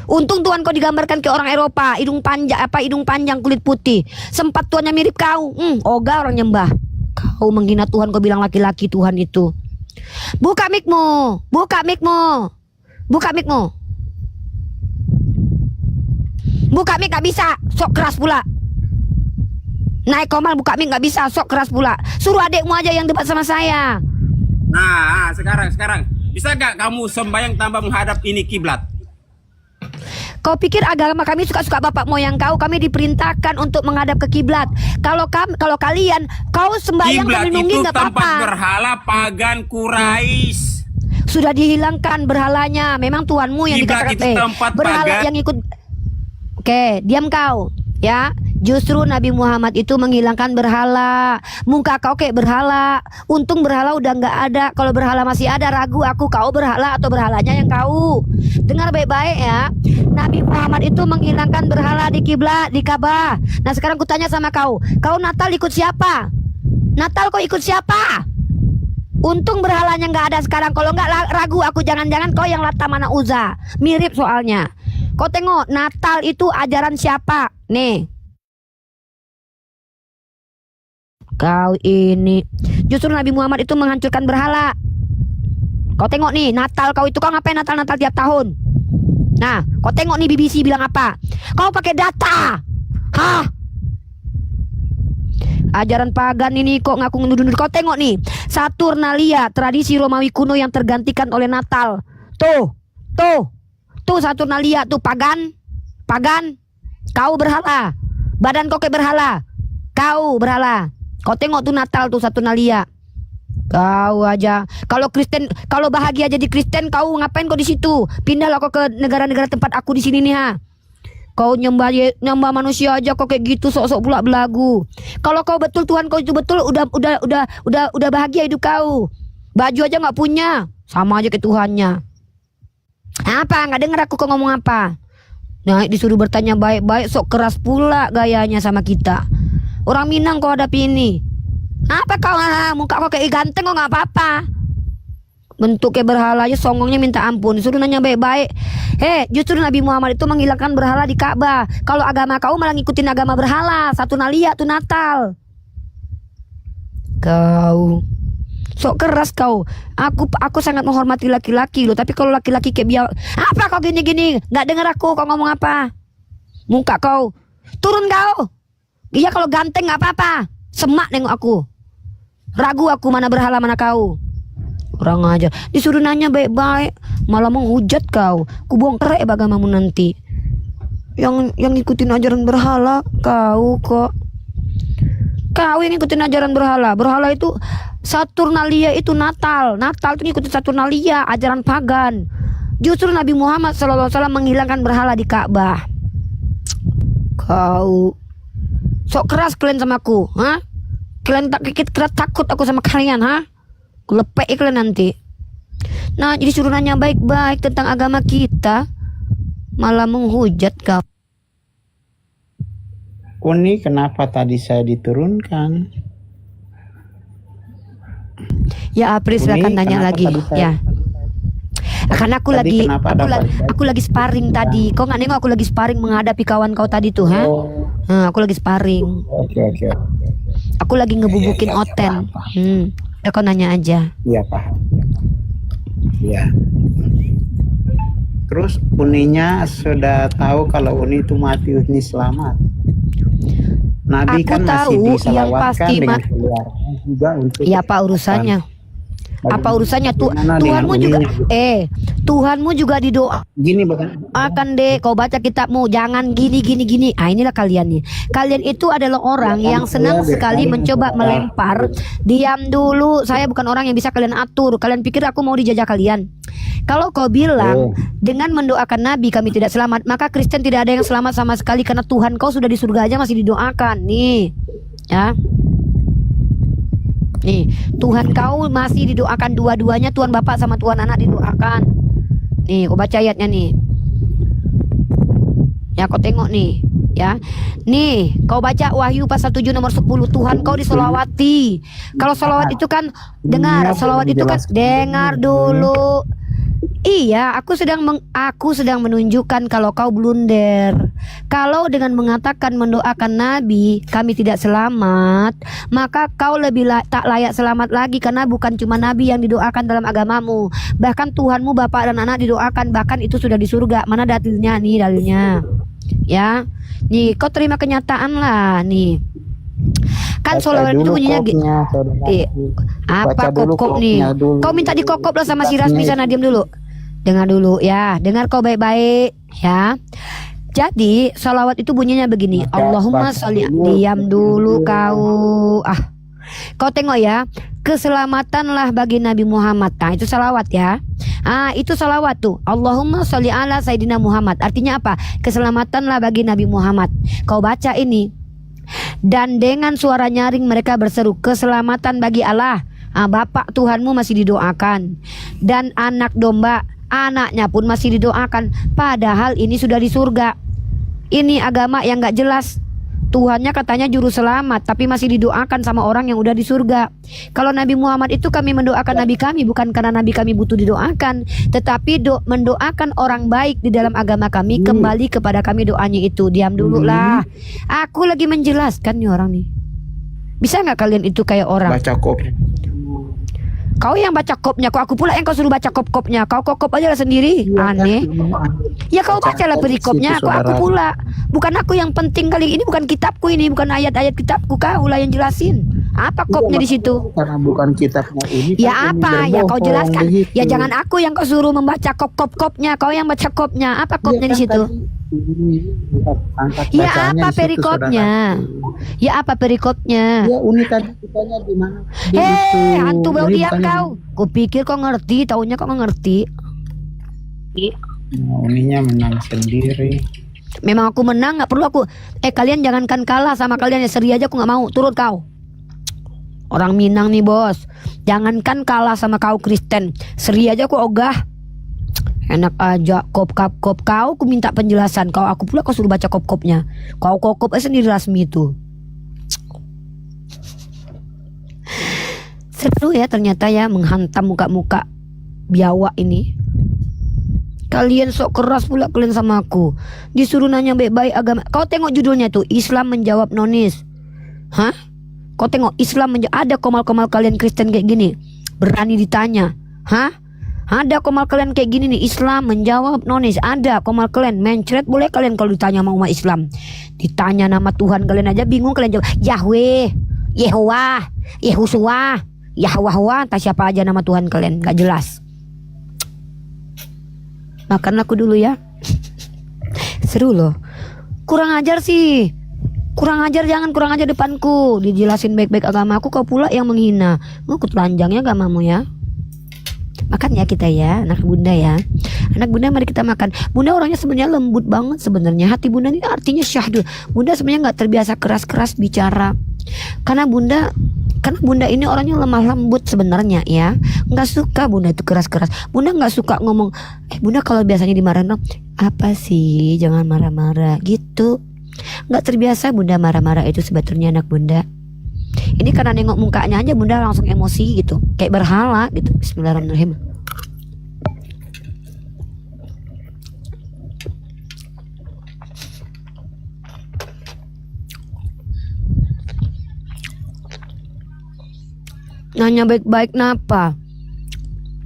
Untung Tuhan kau digambarkan ke orang Eropa, hidung panjang kulit putih. Sempat Tuhannya mirip kau, oga orang nyembah. Kau menghina Tuhan, kau bilang laki-laki Tuhan itu. Buka mikmu, buka mikmu, buka mikmu. Buka mik gak bisa, sok keras pula. Naik Komal buka mik gak bisa, sok keras pula. Suruh adekmu aja yang debat sama saya.
Nah, sekarang bisa gak kamu sembahyang tanpa menghadap ini kiblat?
Kau pikir agama kami suka-suka bapak moyang kau? Kami diperintahkan untuk menghadap ke kiblat. Kalau kalian kau sembahyang
Kiblat
melindungi
itu
nggak
tempat
apa-apa.
berhala pagan Quraisy.
Sudah dihilangkan berhalanya. Memang Tuhanmu yang
Kiblat
dikatakan
itu tempat
berhala
pagan.
yang ikut. Oke, diam kau. Ya, justru Nabi Muhammad itu menghilangkan berhala. Muka kau kayak berhala. Untung berhala udah nggak ada. Kalau berhala masih ada, ragu aku kau berhala atau berhalanya yang kau. Dengar baik-baik ya. Nabi Muhammad itu menghilangkan berhala di kiblat, di Ka'bah. Nah sekarang kutanya sama kau. Kau Natal ikut siapa? Natal kau ikut siapa? Untung berhalanya nggak ada sekarang. Kalau nggak ragu aku, jangan-jangan kau yang Lata Mana Uzza. Mirip soalnya. Kau tengok Natal itu ajaran siapa? Nih. Kau ini. Justru Nabi Muhammad itu menghancurkan berhala. Kau tengok nih, Natal kau itu kau ngapain Natal tiap tahun? Nah, kau tengok nih BBC bilang apa? Kau pakai data. Hah? Ajaran pagan ini kok ngaku nuduh-nuduh. Kau tengok nih, Saturnalia, tradisi Romawi kuno yang tergantikan oleh Natal. Tuh Saturnalia tuh pagan. Kau berhala. Badan kau kayak berhala. Kau berhala. Kau tengok tuh Natal tuh Saturnalia. Kau aja. Kalau Kristen, kalau bahagia jadi Kristen, kau ngapain kau di situ? Pindahlah kau ke negara-negara tempat aku di sini nih ha. Kau nyembah manusia aja kau kayak gitu, sok-sok pula belagu. Kalau kau betul Tuhan kau itu betul, udah bahagia hidup kau. Baju aja nggak punya, sama aja ke Tuhannya. Apa? Nggak dengar aku kau ngomong apa? Nah, disuruh bertanya baik-baik, sok keras pula gayanya sama kita. Orang Minang kau hadapi ini. Apa kau? Muka kau kayak ganteng kau nggak apa-apa. Bentuk kayak berhala aja, songongnya minta ampun. Disuruh nanya baik-baik. Justru Nabi Muhammad itu menghilangkan berhala di Ka'bah. Kalau agama kau malah ngikutin agama berhala. Saturnalia tuh Natal. Kau sok keras kau. Aku sangat menghormati laki-laki loh. Tapi kalau laki-laki kayak biar apa kau gini-gini? Nggak dengar aku kau ngomong apa? Muka kau turun kau. Iya kalau ganteng nggak apa-apa. Semak nengok aku. Ragu aku mana berhala mana kau. Orang aja disuruh nanya baik-baik, malah menghujat kau. Ku bongkar agamamu nanti. Yang ngikutin ajaran berhala kau kok. Kau yang ngikutin ajaran berhala. Berhala itu Saturnalia itu Natal. Natal itu ngikutin Saturnalia, ajaran pagan. Justru Nabi Muhammad SAW menghilangkan berhala di Ka'bah. Kau sok keras kalian sama aku, ha? Kalian takut aku sama kalian, ha? Lepek kalian nanti. Nah, jadi suruh nanya baik-baik tentang agama kita, malah menghujat kau.
Uni, kenapa tadi saya diturunkan?
Ya, April silakan
Uni,
tanya
kenapa
lagi.
tadi saya-
Ya. Karena
Tadi kenapa ada
aku lagi sparring tadi. Kau nggak nengok aku lagi sparring menghadapi kawan kau tadi tuh, ha?
Oh,
Aku lagi sparring.
oke.
Aku lagi ngebubukin
Iya,
Oten.
apa-apa.
Kau nanya aja.
Iya, paham. Iya. Terus Uninya sudah tahu kalau Uni itu mati, Uni selamat. Nabi
Aku
kan masih
tahu, yang
disalawatkan
pasti,
dengan keluarga juga untuk
Ya apa urusannya? Apa urusannya tuh?
Bagaimana
Tuhanmu
dengan
juga
uninya?
Tuhanmu juga didoa
Gini bagaimana?
akan deh, kau baca kitabmu, jangan gini gini gini. Ah, inilah kalian nih. Kalian itu adalah orang yang senang sekali mencoba melempar. Diam dulu, saya bukan orang yang bisa kalian atur. Kalian pikir aku mau dijajah kalian? Kalau kau bilang dengan mendoakan Nabi kami tidak selamat, maka Kristen tidak ada yang selamat sama sekali, karena Tuhan kau sudah di surga aja masih didoakan. Nih, ya. Nih, Tuhan kau masih didoakan, dua-duanya, Tuhan Bapa sama Tuhan Anak didoakan. Nih, kau baca ayatnya nih. Ya, kau tengok nih, ya. Nih, kau baca Wahyu pasal 7 nomor 10, Tuhan kau disolawati. Kalau solawat itu kan, dengar, solawat itu kan, dengar dulu. Iya, aku sedang menunjukkan kalau kau blunder. Kalau dengan mengatakan mendoakan Nabi kami tidak selamat, maka kau lebih tak layak selamat lagi, karena bukan cuma Nabi yang didoakan dalam agamamu, bahkan Tuhanmu Bapa dan Anak didoakan, bahkan itu sudah di surga. Mana dalilnya? Nih dalilnya. Ya, nih kau terima kenyataan lah nih. Kan solawat itu bunyinya apa kokop nih? Kau minta dikokop lah sama si Rasmi sana, diam dulu. Dengar dulu ya, dengar kau baik-baik ya. Jadi salawat itu bunyinya begini, Allahumma sholli. Diam dulu kau. Kau tengok ya, keselamatanlah bagi Nabi Muhammad. Nah, itu salawat ya. Itu salawat tuh. Allahumma sholli ala Sayyidina Muhammad. Artinya apa? Keselamatanlah bagi Nabi Muhammad. Kau baca ini. Dan dengan suara nyaring mereka berseru, keselamatan bagi Allah. Bapak Tuhanmu masih didoakan. Dan anak domba, anaknya pun masih didoakan. Padahal ini sudah di surga. Ini agama yang gak jelas. Tuhannya katanya juru selamat, tapi masih didoakan sama orang yang udah di surga. Kalau Nabi Muhammad itu kami mendoakan Nabi kami, bukan karena Nabi kami butuh didoakan, tetapi mendoakan orang baik di dalam agama kami, kembali kepada kami doanya itu. Diam dulu lah, aku lagi menjelaskan nih orang nih. Bisa gak kalian itu kayak orang
Baca kop.
Kau yang baca kopnya, kok aku pula yang kau suruh baca kop-kopnya. Kau kop aja lah sendiri. Aneh. Ya kau bacalah perikopnya, kok aku pula. Bukan aku yang penting kali ini, bukan kitabku ini, bukan ayat-ayat kitabku, kau lah yang jelasin. Apa kopnya di situ?
Karena bukan kitabnya ini.
Ya apa? Ya kau jelaskan.
Begitu.
Ya jangan aku yang kau suruh membaca kopnya, kau yang baca kopnya. Apa kopnya di situ? Ya apa perikopnya? Ya apa perikopnya?
Ya Uni tadi kitanya di mana?
Hantu bau diam kau. Kupikir kau ngerti, taunya kau nggak ngerti.
Uninya menang sendiri.
Memang aku menang, nggak perlu aku. Kalian jangankan kalah sama kalian ya, seri aja aku nggak mau. Turut kau. Orang Minang nih bos. Jangankan kalah sama kau Kristen, seri aja aku ogah. Enak aja kop kau, aku minta penjelasan. Aku pula kau suruh baca kopnya. Kau kop aja sendiri Rasmi itu. Seru ya ternyata ya menghantam muka-muka biawak ini. Kalian sok keras pula kalian sama aku. Disuruh nanya baik-baik agama. Kau tengok judulnya tuh, Islam menjawab nonis. Hah? Kau tengok Islam menjawab. Ada komal-komal kalian Kristen kayak gini, berani ditanya. Hah? Ada komal kalian kayak gini nih, Islam menjawab nonis. Ada komal kalian mencret, boleh kalian kalau ditanya sama umat Islam. Ditanya nama Tuhan kalian aja bingung kalian jawab Yahweh, Yehovah, Yehusua, Yahwah, tak siapa aja nama Tuhan kalian, gak jelas. Makan aku dulu ya. Seru loh. Kurang ajar sih. Kurang ajar, jangan kurang ajar depanku. Dijelasin baik-baik agamaku, kau pula yang menghina. Aku telanjangnya agamamu ya. Makan ya kita ya, anak bunda ya. Anak bunda mari kita makan. Bunda orangnya sebenarnya lembut banget sebenarnya. Hati bunda ini artinya syahdu. Bunda sebenarnya nggak terbiasa keras-keras bicara. Karena bunda ini orangnya lemah lembut sebenarnya ya. Nggak suka bunda itu keras-keras. Bunda nggak suka ngomong. Bunda kalau biasanya dimarahin dong, apa sih jangan marah-marah gitu. Nggak terbiasa bunda marah-marah itu sebetulnya anak bunda. Ini karena nengok mukanya aja bunda langsung emosi gitu, kayak berhala gitu. Bismillahirrahmanirrahim. Nanya baik-baik napa?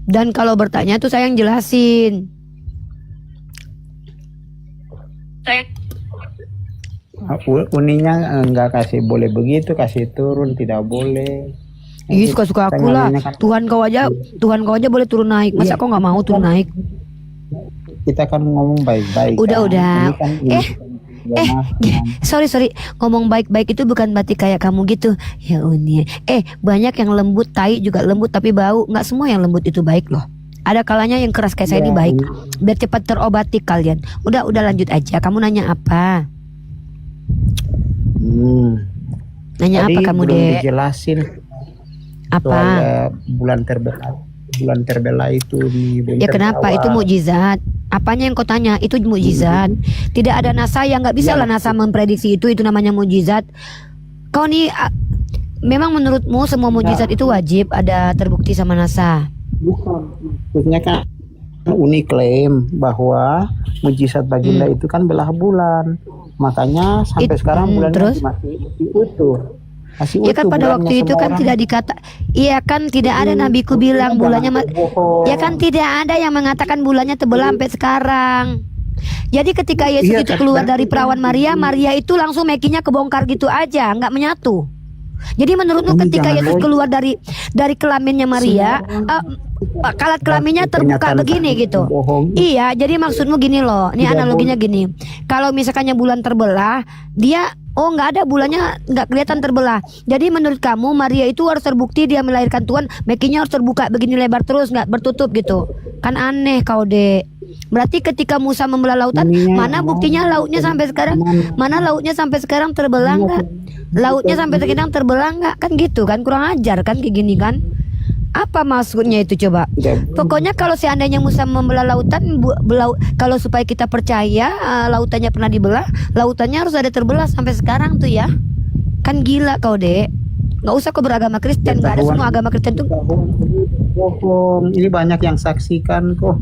Dan kalau bertanya tuh saya yang jelasin.
Uninya enggak kasih boleh begitu, kasih turun tidak boleh.
Ih, suka-suka aku lah. Tuhan kau aja boleh turun naik. Masa kau nggak mau turun naik?
Kita kan ngomong baik-baik.
Udah.
Ini kan
Sorry. Ngomong baik-baik itu bukan berarti kayak kamu gitu. Ya Uni. Banyak yang lembut, tai juga lembut tapi bau. Nggak semua yang lembut itu baik loh. Ada kalanya yang keras kayak saya ini baik. Biar cepat terobati kalian. Udah lanjut aja. Kamu nanya apa? Nanya
tadi
apa kamu,
belum
Dek?
dijelasin
Apa?
soal bulan terbela itu di bulan
Ya kenapa?
terbawah.
Itu mukjizat. Apanya yang kau tanya? Itu mukjizat. Tidak ada NASA yang nggak bisa lah NASA memprediksi itu. Itu namanya mukjizat. Kau nih memang menurutmu semua mukjizat itu wajib ada terbukti sama NASA?
Bukan. Maksudnya kan Uni klaim bahwa mujizat baginda itu kan belah bulan. Makanya sampai sekarang bulannya
terus?
masih utuh. Masih
Ya kan
utuh
pada
bulannya,
waktu itu
semua
kan
orang-
tidak dikata. Iya kan tidak ada nabiku bilang bulannya
bohong.
ya kan tidak ada yang mengatakan bulannya terbelah sampai sekarang. Jadi ketika Yesus
Iya,
itu
tapi
keluar
kan-
dari perawan Maria itu langsung mekinya kebongkar gitu aja, nggak menyatu. Jadi menurutmu
Ini
ketika
jangan
Yesus
logik.
keluar dari kelaminnya Maria, kalat kelaminnya terbuka
Pernyataan
begini gitu.
bohong.
Iya, jadi maksudmu gini loh. Ini
Tidak
analoginya gini. Kalau misalkannya bulan terbelah, dia nggak ada bulannya nggak kelihatan terbelah. Jadi menurut kamu Maria itu harus terbukti dia melahirkan Tuhan, mekinya harus terbuka begini lebar terus nggak bertutup gitu. Kan aneh kau, Dek. Berarti ketika Musa membelah lautan, mana buktinya lautnya sampai sekarang? Mana lautnya sampai sekarang terbelah nggak? Lautnya sampai sekarang terbelah nggak? Kan gitu kan, kurang ajar kan kayak gini kan? Apa maksudnya itu coba? Pokoknya kalau seandainya Musa membelah lautan, kalau supaya kita percaya lautannya pernah dibelah, lautannya harus ada terbelah sampai sekarang tuh ya. Kan gila kau, Dek. Nggak usah kau beragama Kristen, nggak ada semua agama Kristen tuh.
Bohong. Ini banyak yang saksikan kok.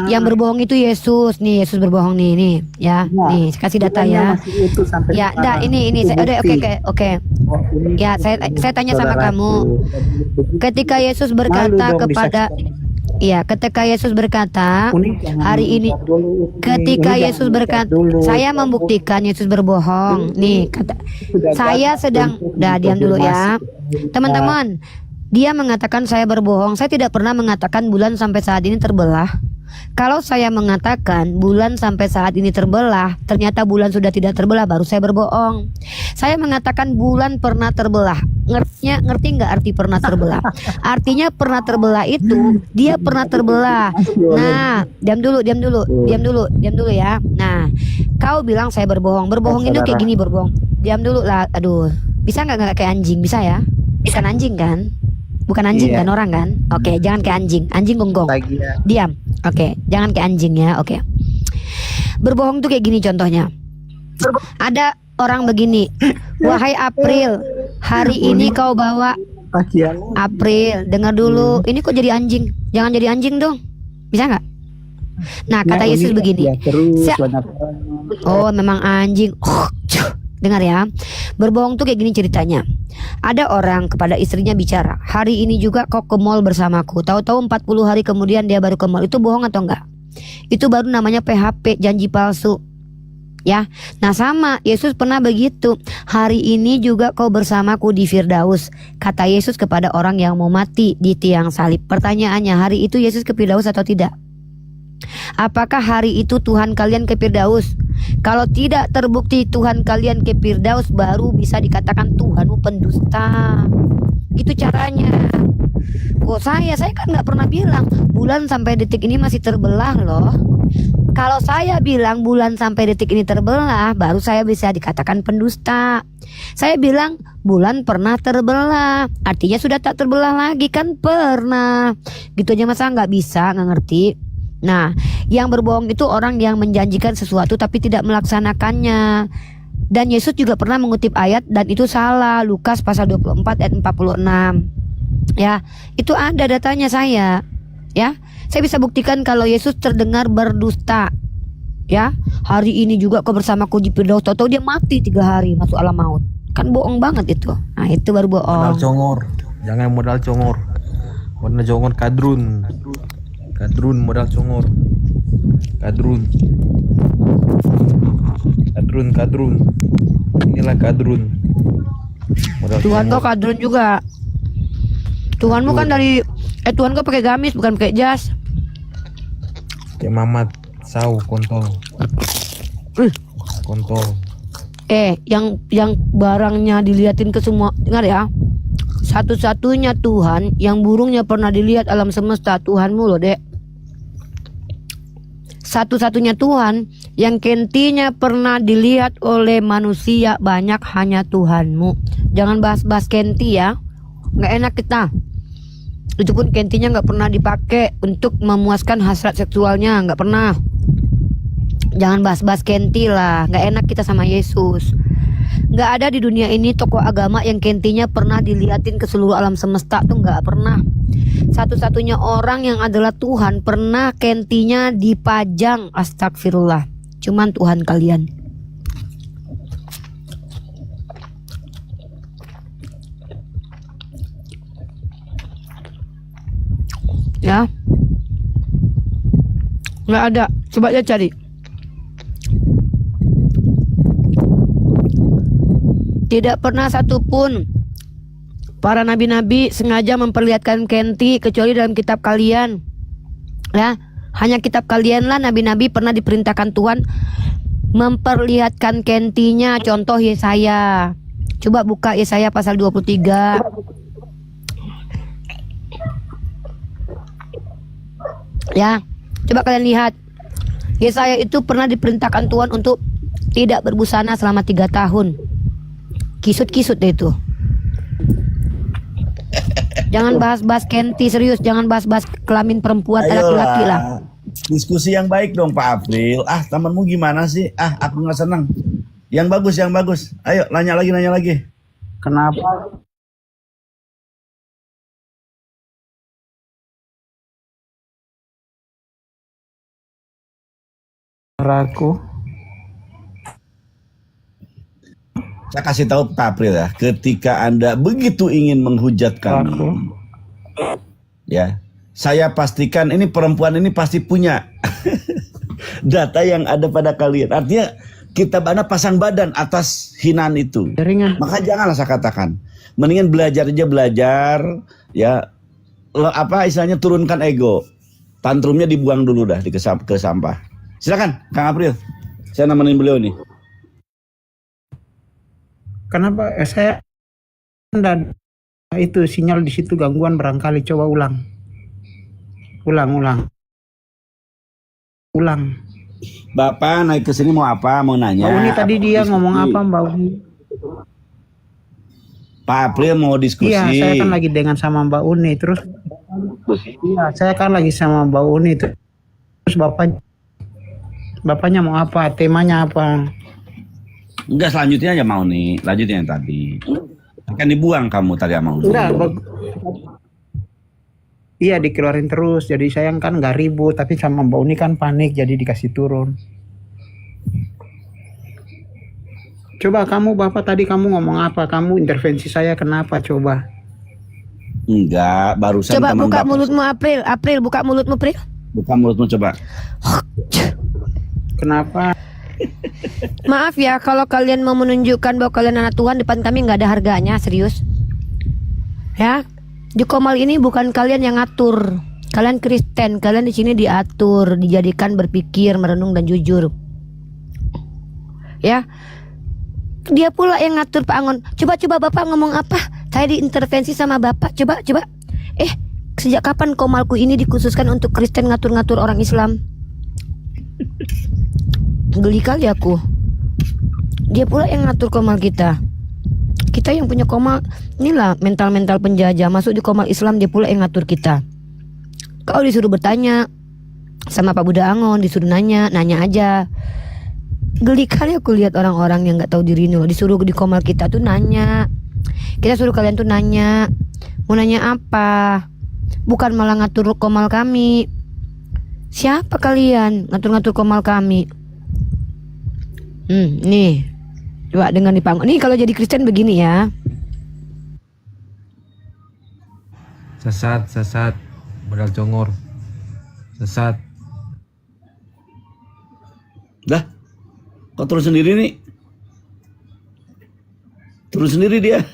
Yang berbohong itu Yesus. Nih, Yesus berbohong nih, ya. Nih, kasih data ya.
Masih utuh sampai
Ya,
sekarang.
ini
Itu
udah
bukti.
oke. Ya, saya tanya sama kamu. Ketika Yesus berkata kepada ketika Yesus berkata hari ini, ketika Yesus berkata, saya membuktikan Yesus berbohong. Nih, kata saya sedang, diam dulu ya. Teman-teman, dia mengatakan saya berbohong. Saya tidak pernah mengatakan bulan sampai saat ini terbelah. Kalau saya mengatakan bulan sampai saat ini terbelah, ternyata bulan sudah tidak terbelah, baru saya berbohong. Saya mengatakan bulan pernah terbelah. Ngerti nggak arti pernah terbelah? Artinya pernah terbelah itu dia pernah terbelah. Nah, diam dulu ya. Nah, kau bilang saya berbohong. Berbohong itu kayak gini berbohong. Diam dulu lah. Aduh, bisa nggak kayak anjing? Bisa ya? Bukan anjing kan? Bukan anjing kan orang kan? Oke, jangan kayak anjing. Anjing gonggong. Diam. Oke, jangan kayak anjing ya. Oke. Berbohong tuh kayak gini contohnya. Ada orang begini, wahai April, hari ini kau bawa April, dengar dulu. Ini kok jadi anjing? Jangan jadi anjing dong. Bisa nggak? Nah, kata Yesus begini. Oh, memang anjing. Dengar ya. Berbohong tuh kayak gini ceritanya. Ada orang kepada istrinya bicara, hari ini juga kau ke mall bersamaku. Tahu-tahu 40 hari kemudian dia baru ke mall. Itu bohong atau enggak? Itu baru namanya PHP, janji palsu. Ya. Nah, sama Yesus pernah begitu. Hari ini juga kau bersamaku di Firdaus, kata Yesus kepada orang yang mau mati di tiang salib. Pertanyaannya, hari itu Yesus ke Firdaus atau tidak? Apakah hari itu Tuhan kalian ke Firdaus? Kalau tidak terbukti Tuhan kalian ke Firdaus, baru bisa dikatakan Tuhanmu pendusta. Gitu caranya. Kok saya kan nggak pernah bilang bulan sampai detik ini masih terbelah loh. Kalau saya bilang bulan sampai detik ini terbelah, baru saya bisa dikatakan pendusta. Saya bilang bulan pernah terbelah, artinya sudah tak terbelah lagi kan pernah. Gitu aja masa nggak bisa, nggak ngerti. Nah, yang berbohong itu orang yang menjanjikan sesuatu tapi tidak melaksanakannya. Dan Yesus juga pernah mengutip ayat dan itu salah. Lukas pasal 24 ayat 46. Ya, itu ada datanya saya. Ya, saya bisa buktikan kalau Yesus terdengar berdusta. Ya, hari ini juga kau bersamaku di Firdaus. Tahu dia mati 3 hari masuk alam maut. Kan bohong banget itu. Nah, itu baru bohong.
Modal congor. Jangan modal congor. Modal congor kadrun. Kadrun modal congor. Kadrun. Inilah kadrun. Modal
Tuhan kau
congor.
kadrun juga. Tuhanmu kan dari Tuhan kau pakai gamis bukan pakai jas.
Kayak Mamat Sau kontol.
Eh.
Kontol.
Yang barangnya diliatin ke semua, dengar ya. Satu-satunya Tuhan yang burungnya pernah dilihat alam semesta Tuhanmu loh, Dek. Satu-satunya Tuhan yang kentinya pernah dilihat oleh manusia banyak hanya Tuhanmu. Jangan bahas-bahas kenti ya, nggak enak kita. Itu pun kentinya nggak pernah dipakai untuk memuaskan hasrat seksualnya, nggak pernah. Jangan bahas-bahas kenti lah, nggak enak kita sama Yesus. Nggak ada di dunia ini tokoh agama yang kentinya pernah diliatin ke seluruh alam semesta tuh nggak pernah. Satu-satunya orang yang adalah Tuhan pernah kentinya dipajang, astagfirullah. Cuman Tuhan kalian. Ya, nggak ada. Coba aja cari. Tidak pernah satupun para nabi-nabi sengaja memperlihatkan kenti kecuali dalam kitab kalian. Ya, hanya kitab kalian lah nabi-nabi pernah diperintahkan Tuhan memperlihatkan kentinya. Contoh Yesaya. Coba buka Yesaya pasal 23. Ya, coba kalian lihat. Yesaya itu pernah diperintahkan Tuhan untuk tidak berbusana selama 3 tahun. Kisut-kisut deh itu. Jangan bahas-bahas kenti, serius. Jangan bahas-bahas kelamin perempuan laki-laki lah.
Diskusi yang baik dong Pak April. Ah, temanmu gimana sih? Ah, aku nggak senang. Yang bagus, yang bagus. Ayo, nanya lagi.
Kenapa ragu?
Saya kasih tahu Pak April ya, ketika Anda begitu ingin menghujat kami,
Aku.
ya, saya pastikan ini perempuan ini pasti punya data yang ada pada kalian. Artinya kita pasang badan atas hinaan itu.
Jaringan.
Maka janganlah saya katakan, mendingan belajar aja belajar, ya, apa istilahnya turunkan ego, tantrumnya dibuang dulu dah ke sampah. Silakan, Kang April, saya nemenin beliau nih.
Kenapa saya dan itu sinyal di situ gangguan barangkali, coba ulang. Ulang.
Bapak naik ke sini mau apa? Mau nanya?
Mbak Uni tadi
Apa
dia
diskusi?
ngomong apa Mbak Uni?
Pak April mau diskusi.
Iya, saya kan lagi dengan sama Mbak Uni terus. Iya, saya kan lagi sama Mbak Uni terus bapaknya mau apa? Temanya apa?
Enggak, selanjutnya aja mau nih. Lanjutin yang tadi. Akan dibuang kamu tadi mau.
Enggak, iya dikeluarin terus. Jadi saya kan nggak ribut, tapi sama Mbak Uni kan panik, jadi dikasih turun. Coba kamu Bapak tadi kamu ngomong apa? Kamu intervensi saya kenapa? Coba.
Enggak, barusan
Coba
teman
buka
Bapak.
mulutmu April, buka mulutmu April.
Buka mulutmu coba.
Kenapa?
Maaf ya kalau kalian mau menunjukkan bahwa kalian anak Tuhan, depan kami nggak ada harganya, serius. Ya, di Komal ini bukan kalian yang ngatur. Kalian Kristen, kalian di sini diatur, dijadikan berpikir, merenung dan jujur. Ya, dia pula yang ngatur Pak Angon. Coba Bapak ngomong apa? Saya diintervensi sama Bapak. Coba. Sejak kapan Komalku ini dikhususkan untuk Kristen ngatur-ngatur orang Islam? Geli kali aku. Dia pula yang ngatur Komal kita. Kita yang punya Komal, inilah mental-mental penjajah. Masuk di Komal Islam, dia pula yang ngatur kita. Kau disuruh bertanya sama Pak Buddha Angon, disuruh nanya aja. Geli kali aku lihat orang-orang yang nggak tahu diri loh. Disuruh di Komal kita tuh nanya. Kita suruh kalian tuh nanya. Mau nanya apa? Bukan malah ngatur Komal kami. Siapa kalian ngatur-ngatur Komal kami? Nih, coba dengan di panggung. Nih kalau jadi Kristen begini ya.
Sesat, modal congor. Sesat.
Dah, kau turun sendiri nih. turun sendiri dia.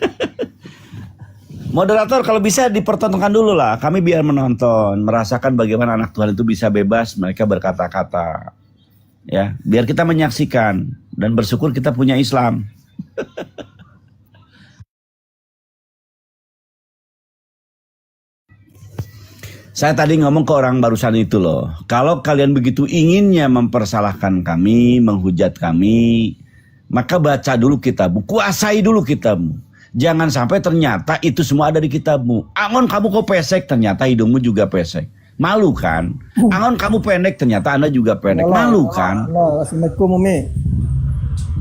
Moderator kalau bisa dipertontonkan dulu lah. Kami biar menonton, merasakan bagaimana anak Tuhan itu bisa bebas mereka berkata-kata. Ya, biar kita menyaksikan dan bersyukur kita punya Islam. Saya tadi ngomong ke orang barusan itu loh. Kalau kalian begitu inginnya mempersalahkan kami, menghujat kami, maka baca dulu kitabmu, kuasai dulu kitabmu. Jangan sampai ternyata itu semua ada di kitabmu. Angon kamu kok pesek, ternyata hidungmu juga pesek. Malu kan? Angon kamu pendek, ternyata Anda juga pendek. Malu kan?
Assalamualaikum Umi.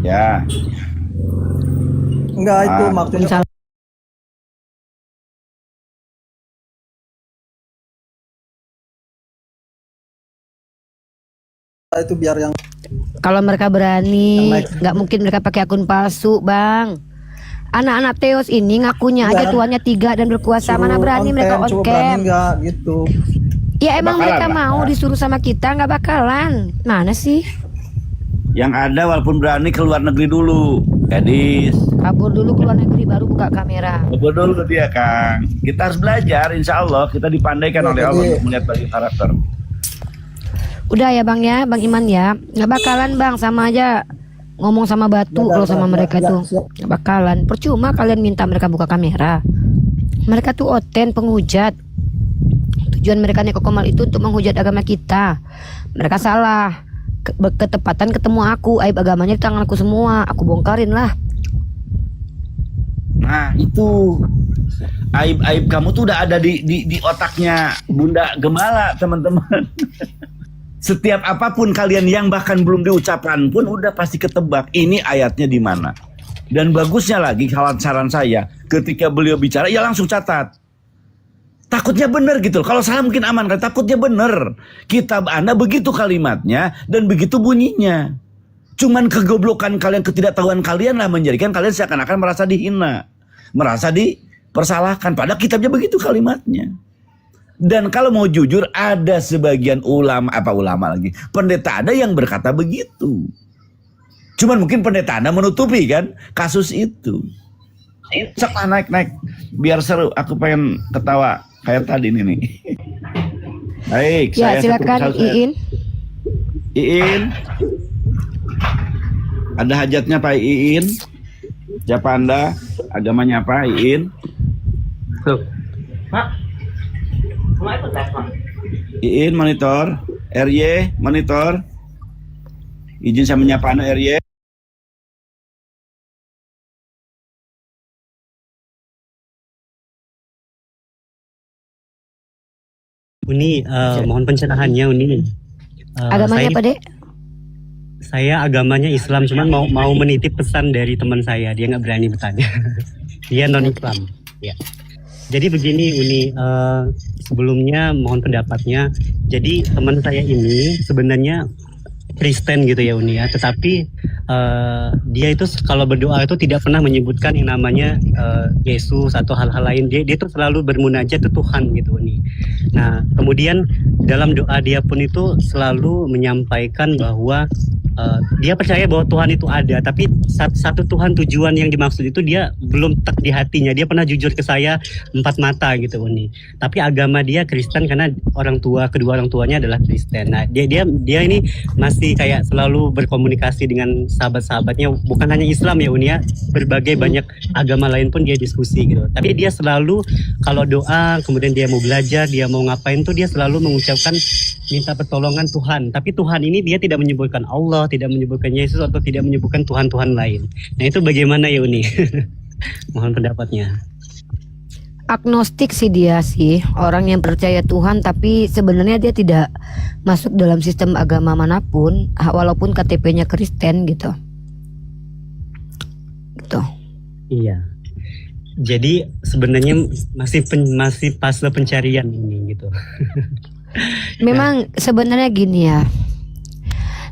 Ya.
Enggak itu maksudnya itu biar yang
Kalau mereka berani, nggak mungkin mereka pakai akun palsu, Bang. Anak-anak Teos ini ngakunya aja Tuhannya 3 dan berkuasa. Mana berani mereka on cam?
enggak gitu.
Ya emang
Bakalan,
mereka
Bang.
mau disuruh sama kita, nggak bakalan. Mana sih?
Yang ada walaupun berani ke luar negeri dulu. Gadis.
Kabur dulu ke luar negeri baru buka kamera.
Kabur dulu dia Kang. Kita harus belajar, insya Allah kita dipandaikan oleh Allah untuk melihat bagi karakter.
Udah ya Bang ya, Bang Iman ya. Nggak bakalan Bang, sama aja ngomong sama batu kalau sama mereka tuh. Nggak bakalan. Percuma kalian minta mereka buka kamera. Mereka tuh oten penghujat. Tujuan mereka Nekokomal itu untuk menghujat agama kita. Mereka salah. Ketepatan ketemu aku, aib agamanya di tanganku semua. Aku bongkarin lah.
Nah itu aib-aib kamu tuh udah ada di otaknya Bunda Gembala teman-teman. Setiap apapun kalian yang bahkan belum diucapkan pun udah pasti ketebak ini ayatnya di mana. Dan bagusnya lagi kalau saran saya ketika beliau bicara ya langsung catat. Takutnya benar gitu. Kalau salah mungkin aman kan. Takutnya benar. Kitab Anda begitu kalimatnya dan begitu bunyinya. Cuman kegoblokan kalian, ketidaktahuan kalian lah menjadikan kalian seakan-akan merasa dihina, merasa dipersalahkan. Padahal kitabnya begitu kalimatnya. Dan kalau mau jujur ada sebagian ulama lagi, pendeta ada yang berkata begitu. Cuman mungkin pendeta Anda menutupi kan kasus itu. Ceklah naik biar seru. Aku pengen ketawa kayak tadi nih. Baik,
Ya silakan Iin.
Iin. Ada hajatnya Pak Iin? Siapa Anda? Agamanya apa Iin? Iin monitor, RY monitor. Izin saya menyapa Anda RY.
Uni, mohon pencerahannya Uni.
Agamanya apa Dek?
Saya agamanya Islam, cuman mau menitip pesan dari teman saya, dia nggak berani bertanya. Dia non Islam. Ya. Jadi begini Uni, sebelumnya mohon pendapatnya. Jadi teman saya ini sebenarnya Kristen gitu ya Uni ya, tetapi dia itu kalau berdoa itu tidak pernah menyebutkan yang namanya Yesus atau hal-hal lain. Dia itu selalu bermunajat ke Tuhan gitu Uni. Nah kemudian dalam doa dia pun itu selalu menyampaikan bahwa dia percaya bahwa Tuhan itu ada, tapi satu Tuhan tujuan yang dimaksud itu dia belum tek di hatinya. Dia pernah jujur ke saya 4 mata gitu Uni. Tapi agama dia Kristen karena kedua orang tuanya adalah Kristen. Nah dia ini masih kayak selalu berkomunikasi dengan sahabat-sahabatnya, bukan hanya Islam ya Uni ya, berbagai banyak agama lain pun dia diskusi gitu. Tapi dia selalu kalau doa kemudian dia mau belajar, dia mau ngapain tuh dia selalu mengucapkan minta pertolongan Tuhan. Tapi Tuhan ini dia tidak menyebutkan Allah, tidak menyebutkan Yesus atau tidak menyebutkan Tuhan-Tuhan lain. Nah itu bagaimana ya Uni? Mohon pendapatnya.
Agnostik sih dia sih, orang yang percaya Tuhan tapi sebenarnya dia tidak masuk dalam sistem agama manapun, walaupun KTP-nya Kristen gitu. Gitu.
Iya. Jadi sebenarnya masih fase pencarian ini gitu.
Memang sebenarnya gini ya.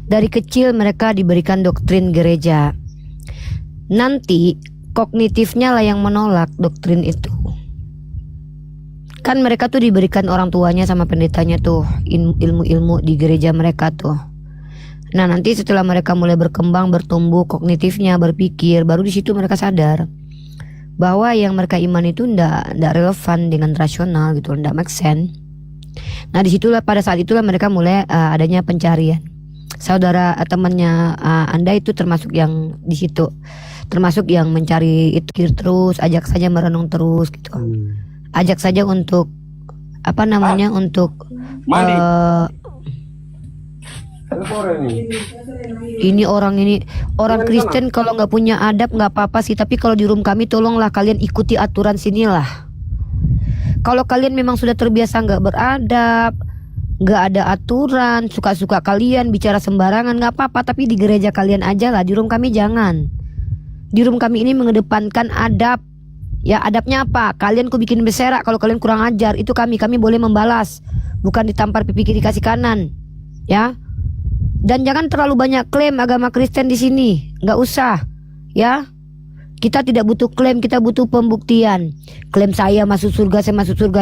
Dari kecil mereka diberikan doktrin gereja. Nanti kognitifnya lah yang menolak doktrin itu. Kan mereka tuh diberikan orang tuanya sama pendetanya tuh ilmu-ilmu di gereja mereka tuh. Nah nanti setelah mereka mulai berkembang, bertumbuh kognitifnya, berpikir, baru di situ mereka sadar bahwa yang mereka iman itu ndak relevan dengan rasional gitu, ndak make sense. Nah disitulah pada saat itulah mereka mulai adanya pencarian. Saudara temannya Anda itu termasuk yang di situ, termasuk yang mencari itu terus, ajak saja merenung terus gitu, ajak saja untuk apa namanya untuk ini orang Kristen kalau nggak punya adab nggak apa-apa sih, tapi kalau di room kami tolonglah kalian ikuti aturan sinilah. Kalau kalian memang sudah terbiasa nggak beradab, nggak ada aturan, suka-suka kalian bicara sembarangan nggak apa-apa, tapi di gereja kalian aja lah, di room kami jangan. Di room kami ini mengedepankan adab. Ya adabnya apa? Kalian ku bikin berserak kalau kalian kurang ajar, itu kami boleh membalas, bukan ditampar pipi kiri kasih kanan, ya. Dan jangan terlalu banyak klaim agama Kristen di sini, nggak usah, ya. Kita tidak butuh klaim, kita butuh pembuktian. Klaim saya masuk surga,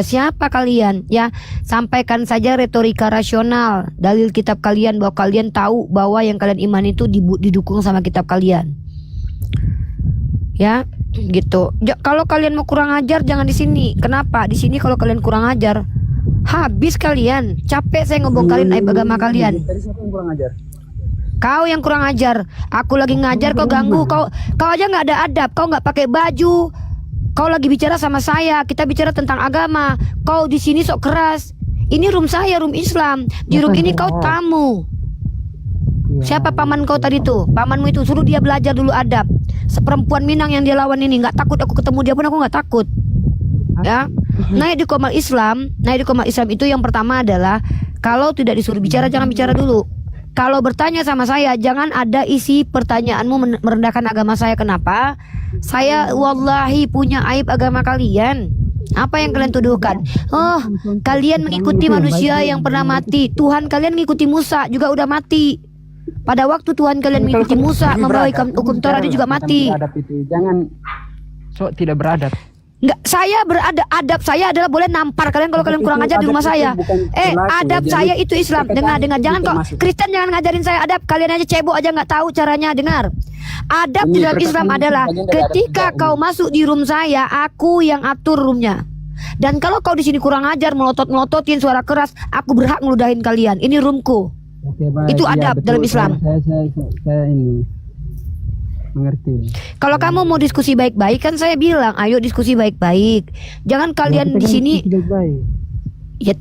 siapa kalian? Ya, sampaikan saja retorika rasional, dalil kitab kalian bahwa kalian tahu bahwa yang kalian iman itu didukung sama kitab kalian. Ya, gitu. Kalau kalian mau kurang ajar jangan di sini. Kenapa? Di sini kalau kalian kurang ajar, habis kalian. Capek saya ngebongkarin aib agama kalian. Kau yang kurang ajar. Aku lagi ngajar kau ganggu. Kau aja nggak ada adab. Kau nggak pakai baju. Kau lagi bicara sama saya. Kita bicara tentang agama. Kau di sini sok keras. Ini room saya, room Islam. Di room ini kau tamu. Siapa paman kau tadi tuh? Pamanmu itu suruh dia belajar dulu adab. Seperempuan Minang yang dia lawan ini nggak takut aku ketemu dia pun aku nggak takut. Ya, naik di komal Islam itu yang pertama adalah kalau tidak disuruh bicara jangan bicara dulu. Kalau bertanya sama saya jangan ada isi pertanyaanmu merendahkan agama saya. Kenapa? Saya wallahi punya aib agama kalian. Apa yang kalian tuduhkan? Oh, kalian mengikuti manusia yang pernah mati. Tuhan kalian mengikuti Musa juga udah mati. Pada waktu Tuhan kalian mengikuti Musa membawa hukum Taurat dia juga mati.
Jangan sok tidak beradab.
Enggak, saya beradab. Adab saya adalah boleh nampar kalian kalau kalian kurang ajar di rumah saya. Adab saya itu Islam. Dengar. Jangan kok Kristen jangan ngajarin saya adab. Kalian aja cebok aja nggak tahu caranya. Dengar. Adab di dalam Islam adalah ketika kau masuk di room saya, aku yang atur roomnya. Dan kalau kau di sini kurang ajar, melototin suara keras, aku berhak ngeludahin kalian. Ini roomku. Itu adab dalam Islam.
Saya ini mengerti.
Kalau kamu mau diskusi baik-baik kan saya bilang, ayo diskusi baik-baik. Jangan kalian di sini. Ya,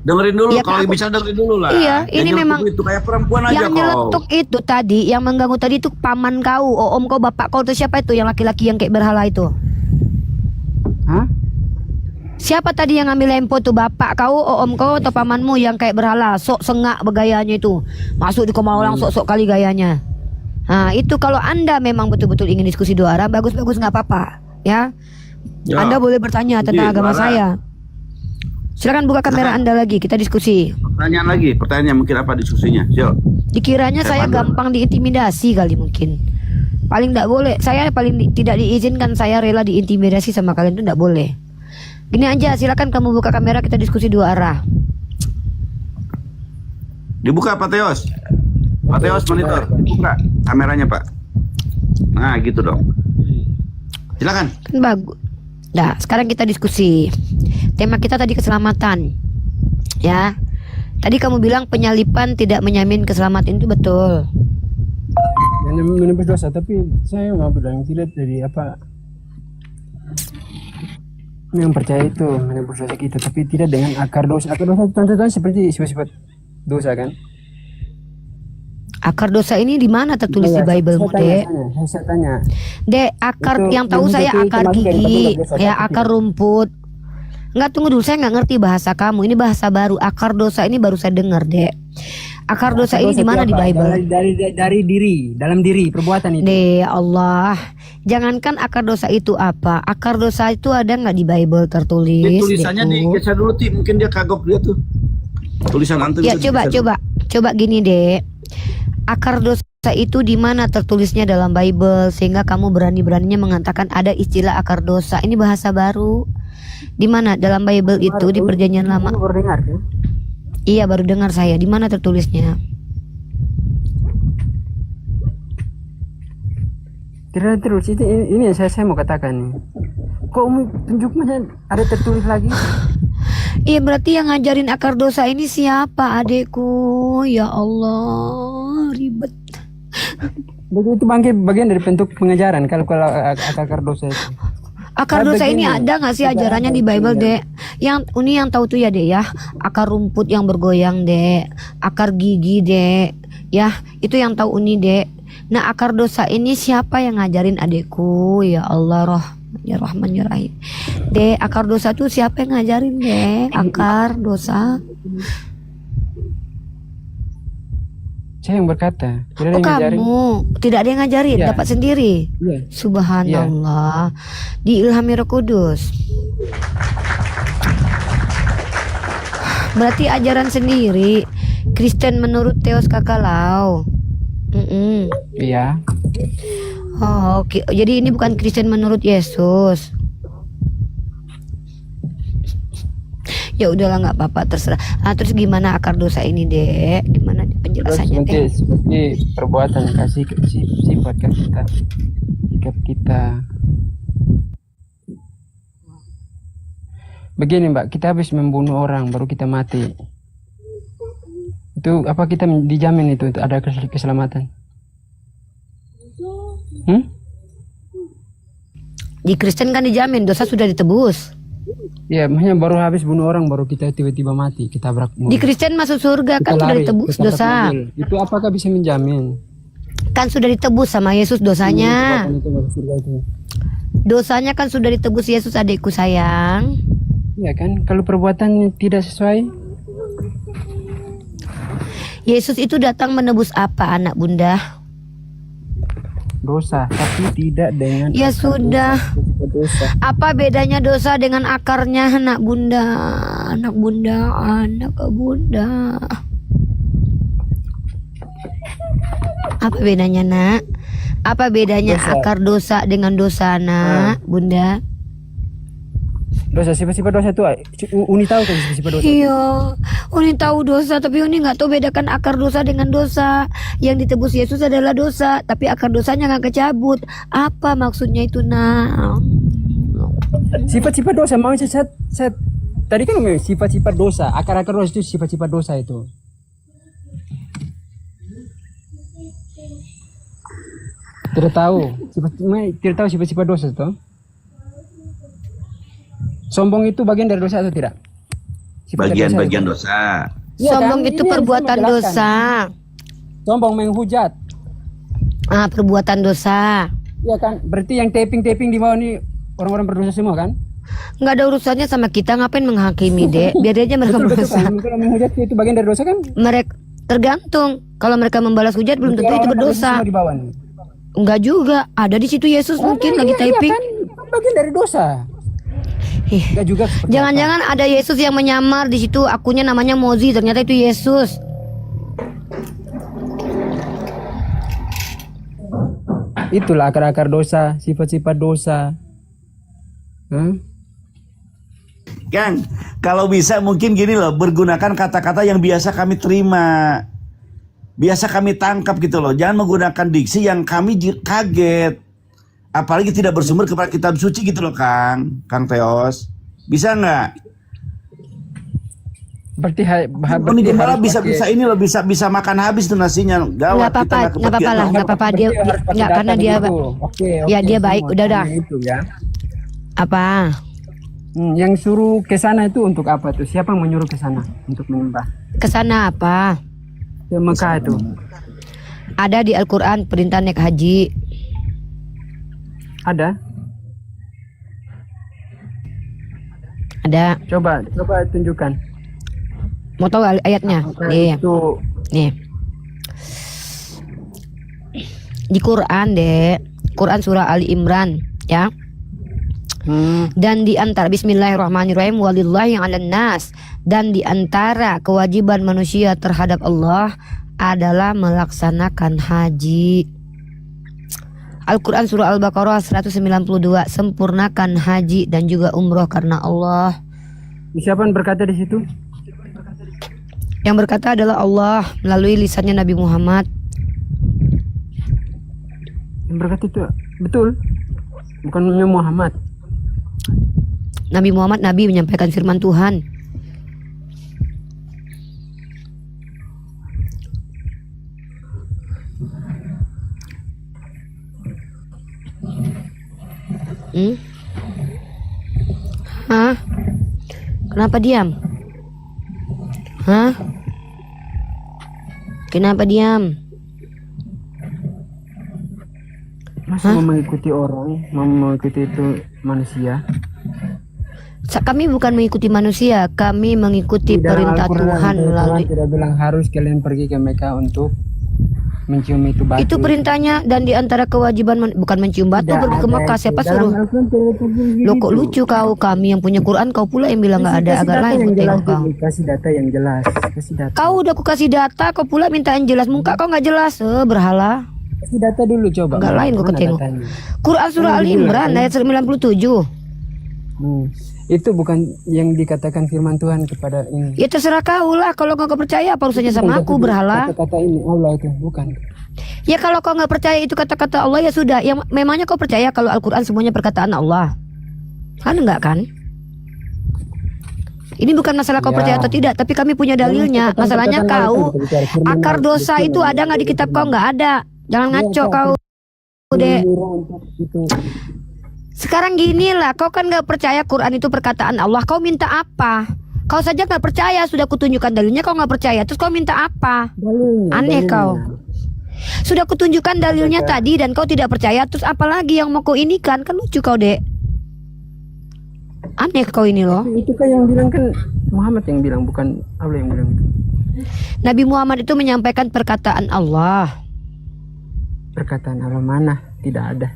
dengerin dulu,
ya,
kalau bisa dengerin dulu lah.
Iya, ini memang
itu kayak perempuan aja
yang nyeletuk itu tadi, yang mengganggu tadi itu paman kau, om kau, bapak kau itu siapa itu yang laki-laki yang kayak berhala itu?
Hah?
Siapa tadi yang ngambil lempo tuh, bapak kau, om kau atau pamanmu yang kayak berhala, sok sengak bergayanya itu, masuk di komal orang sok-sok kali gayanya. Nah itu kalau anda memang betul-betul ingin diskusi dua arah, bagus-bagus nggak apa-apa, ya. Anda boleh bertanya tentang agama saya. Silakan buka kamera anda lagi, kita diskusi.
Pertanyaan mungkin apa diskusinya? Yuk.
Dikiranya saya gampang diintimidasi kali mungkin. Paling tidak boleh, saya paling tidak diizinkan, saya rela diintimidasi sama kalian itu tidak boleh. Gini aja, silakan kamu buka kamera, kita diskusi dua arah.
Dibuka Pak Teos. Pak Teos monitor, dibuka kameranya Pak. Nah gitu dong. Silakan.
Kan bagus. Nah, sekarang kita diskusi. Tema kita tadi keselamatan. Ya. Tadi kamu bilang penyalipan tidak menjamin keselamatan, itu betul.
Yang menembus dosa, tapi saya mau bilang tidak dari apa yang percaya itu menembus dosa kita, tapi tidak dengan akar dosa. Akar dosa contohnya seperti sifat-sifat dosa kan.
Akar dosa ini di mana tertulis di Bible, Dek?
Saya tanya.
Dek, akar
itu,
yang tahu saya akar gigi, ya akar rumput. Enggak, tunggu dulu, saya nggak ngerti bahasa kamu. Ini bahasa baru. Akar dosa ini baru saya dengar, Dek. Akar dosa ini di mana di Bible?
Dari diri, dalam diri, perbuatan itu.
Dek, Allah. Jangankan akar dosa itu apa? Akar dosa itu ada nggak di Bible tertulis?
Tulisannya digeser dulu, Ti. Mungkin dia kagok dia tuh. Tulisan antum.
Ya, coba gini, Dek. Akar dosa itu di mana tertulisnya dalam Bible sehingga kamu berani-beraninya mengatakan ada istilah akar dosa? Ini bahasa baru. Di mana dalam Bible itu di Perjanjian Lama?
Baru dengar kan?
Iya, baru dengar saya. Di mana tertulisnya?
Tidak terus ini yang saya mau katakan nih. Kok Umi tunjuknya ada tertulis lagi?
Iya berarti yang ngajarin akar dosa ini siapa adekku? Ya Allah, ribet.
Itu bagian dari bentuk pengajaran kalau akar dosa itu.
Akar dosa ini ada nggak sih ajarannya di Bible, Dek? Yang Uni yang tahu tuh ya, Dek ya. Akar rumput yang bergoyang, Dek. Akar gigi, Dek. Ya, itu yang tahu Uni, Dek. Nah, akar dosa ini siapa yang ngajarin adekku? Ya Allah, Rahman ya Rahim. Dek, akar dosa tuh siapa yang ngajarin, Dek? Akar dosa.
Saya yang berkata, tidak ada yang ngajarin.
Kamu tidak ada yang ngajarin,
Ya.
dapat sendiri.
Iya.
Subhanallah. Diilhami Roh Kudus. Berarti ajaran sendiri. Kristen menurut Theos Kakalau.
Iya.
Oh, oke. Jadi ini bukan Kristen menurut Yesus. Ya udahlah, nggak apa-apa, terserah. Terus gimana akar dosa ini, Dek? Gimana penjelasannya, Dek?
Seperti perbuatan kasih sifat kita, sikap kita. Begini Mbak, kita habis membunuh orang baru kita mati. Itu apa kita dijamin itu ada keselamatan?
Di Kristen kan dijamin dosa sudah ditebus.
Ya, makanya baru habis bunuh orang baru kita tiba-tiba mati, kita tabrak mobil.
Di Kristen masuk surga kan
Kita
sudah
lari,
ditebus
kita tabrak
dosa.
mobil. Itu apakah bisa menjamin?
Kan sudah ditebus sama Yesus dosanya.
Perbuatan itu masuk surga itu.
Dosanya kan sudah ditebus Yesus, adikku sayang.
Iya kan, kalau perbuatannya tidak sesuai.
Yesus itu datang menebus apa, anak bunda?
Dosa, tapi tidak dengan
Ya
akar
sudah.
dosa.
Apa bedanya dosa dengan akarnya, anak bunda? Anak bunda, anak bunda. Apa bedanya, nak? Apa bedanya
Dosa.
akar dosa dengan dosa, nak, bunda?
Dosa, sifat-sifat dosa itu Uni tahu kan sifat-sifat dosa?
Iya, Uni tahu dosa, tapi Uni nggak tahu bedakan akar dosa dengan dosa. Yang ditebus Yesus adalah dosa, tapi akar dosanya nggak kecabut. Apa maksudnya itu, nak?
Sifat-sifat dosa, mau saya tadi kan ngomong sifat-sifat dosa, akar-akar dosa itu sifat-sifat dosa itu. Tidak tahu, tidak tahu sifat-sifat dosa itu. Sombong itu bagian dari dosa atau tidak? Sifat dari
Bagian-bagian
itu.
dosa.
Iya
Sombong
kan?
itu
Ini yang
perbuatan
saya menjelaskan.
dosa.
Sombong menghujat.
Perbuatan dosa.
Iya kan? Berarti yang taping-taping di bawah ini orang-orang berdosa semua kan?
Nggak ada urusannya sama kita, ngapain menghakimi, Dek? Biar aja mereka
Betul
berdosa.
kan? Kalau menghujat itu bagian dari dosa kan?
Mereka tergantung. Kalau mereka membalas hujat belum tentu itu
Orang-orang
berdosa.
semua di bawah nih.
Enggak juga. Ada di situ Yesus mungkin lagi typing.
Iya kan? Bagian dari dosa.
Ih,
Enggak juga. seperti
jangan-jangan ada Yesus yang menyamar di situ. Akunnya namanya Mozi, ternyata itu Yesus.
apa. Itulah akar-akar dosa, sifat-sifat dosa.
Kang, kalau bisa mungkin gini loh, bergunakan kata-kata yang biasa kami terima, biasa kami tangkap gitu loh. Jangan menggunakan diksi yang kami kaget, apalagi tidak bersumber kepada kitab suci gitu loh, Kang Theos. Bisa nggak?
Berarti
Ini gembala bisa ini loh, bisa makan habis tuh nasinya. Gawat,
Nggak apa-apa lah, nggak apa-apa dia nggak karena dia ya dia baik, udah.
Itu ya.
Apa?
Yang suruh ke sana itu untuk apa tuh? Siapa yang menyuruh ke sana untuk menyembah?
Kesana apa?
Ke Mekah itu.
Ada di Al-Quran perintah naik haji.
Ada?
Ada.
Coba tunjukkan.
Mau tahu ayatnya? Nih.
Itu
Nih. Di Quran, Dek. Quran surah Ali Imran, ya. Dan di antara bismillahirrahmanirrahim walillahi 'alan nas, dan di antara kewajiban manusia terhadap Allah adalah melaksanakan haji. Al-Quran surah Al-Baqarah 192, sempurnakan haji dan juga umroh karena Allah.
siapa yang berkata di situ?
Yang berkata adalah Allah melalui lisannya Nabi Muhammad.
Yang berkata itu Betul. Bukan Muhammad.
Nabi Muhammad nabi menyampaikan firman Tuhan. Hah? Kenapa diam? Hah? Kenapa diam?
Masa mau mengikuti orang, mau mengikuti itu manusia?
Kami bukan mengikuti manusia, kami mengikuti
Di dalam
perintah
Al-Quran,
Tuhan melalui.
tidak bilang harus kalian pergi ke Mekah untuk mencium itu batu.
Itu perintahnya, dan di antara kewajiban bukan mencium batu
Tidak
pergi ke
ada
Mekah.
itu.
Siapa
Dalam
suruh?
Al-Quran tidak tertulis
Lo kok
begitu.
lucu kau, kami yang punya Quran, kau pula yang bilang nggak ada.
Kasih
Agak
data
lain
yang
kau
jelas
tengok kau.
dulu, kasih data yang jelas. Kasih data.
Kau udah aku kasih data, kau pula minta yang jelas. Muka kau nggak jelas, berhala.
Kasih data dulu coba.
Enggak lain kau
Mana
ketengok.
datanya?
Quran surah Ali Imran ayat 97.
Itu bukan yang dikatakan firman Tuhan kepada ini.
Ya terserah kau lah. Kalau kau nggak percaya, apa urusannya sama aku, berhala?
Kata-kata ini Allah itu bukan.
Ya kalau kau nggak percaya itu kata-kata Allah, ya sudah. Yang memangnya kau percaya kalau Al-Quran semuanya perkataan Allah? Kan enggak kan? Ini bukan masalah kau
Ya.
percaya atau tidak, tapi kami punya dalilnya.
Katakan-
Masalahnya
katakan
kau,
itu, bicara firman
akar
Allah,
dosa
betul.
itu ada nggak di kitab kau? Nggak ada. Jangan ngaco kau, Dek.
Itu.
Sekarang gini lah, kau kan nggak percaya Quran itu perkataan Allah. Kau minta apa? Kau saja nggak percaya, sudah kutunjukkan dalilnya, kau nggak percaya. Terus kau minta apa?
Dalilnya,
Aneh
dalilnya.
kau. Sudah kutunjukkan dalilnya tadi dan kau tidak percaya. Terus apa lagi yang mau kau ini kan? Kan lucu kau, Dek. Aneh kau ini loh.
Itu kan yang bilang kan Muhammad yang bilang, bukan Allah yang bilang itu.
Nabi Muhammad itu menyampaikan perkataan Allah.
Perkataan Allah mana? Tidak ada.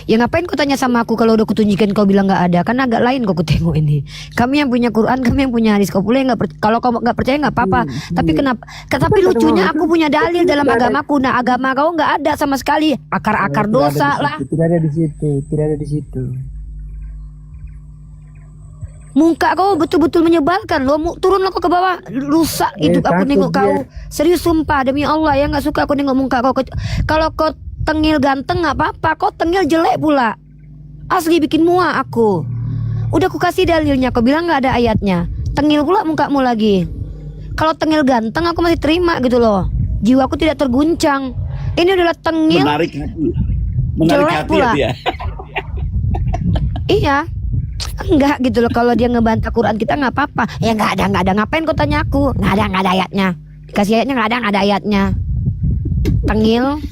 Ya ngapain kau tanya sama aku kalau udah kutunjukkan kau bilang nggak ada? Kan agak lain kau kutengok ini. Kami yang punya Quran, kami yang punya hadis. Kau pula yang kalau kau nggak percaya nggak apa-apa. Tapi kenapa? Tapi lucunya aku punya dalil dalam agamaku. Nah agama kau nggak ada sama sekali. Akar-akar dosa lah.
Tidak ada di situ. Tidak ada di situ.
Muka kau betul-betul menyebalkan loh. Turunlah kau ke bawah. Rusak hidup aku
takut
nengok
dia.
kau. Serius sumpah demi Allah ya, nggak suka aku nengok muka kau. Kalau kau tengil ganteng nggak apa-apa. Kau tengil jelek pula. Asli bikin muak aku. Udah aku kasih dalilnya. Kau bilang nggak ada ayatnya. Tengil pula mukamu lagi. Kalau tengil ganteng aku masih terima gitu loh. Jiwaku tidak terguncang. Ini adalah tengil
Menarik hati. Menarik
jelek
hati
pula.
ya.
Iya. Enggak gitu loh, kalau dia ngebantah Quran kita nggak apa-apa. Ya nggak ada. Ngapain kau tanya aku? Nggak ada ayatnya. Dikasih ayatnya nggak ada ayatnya. Tengil.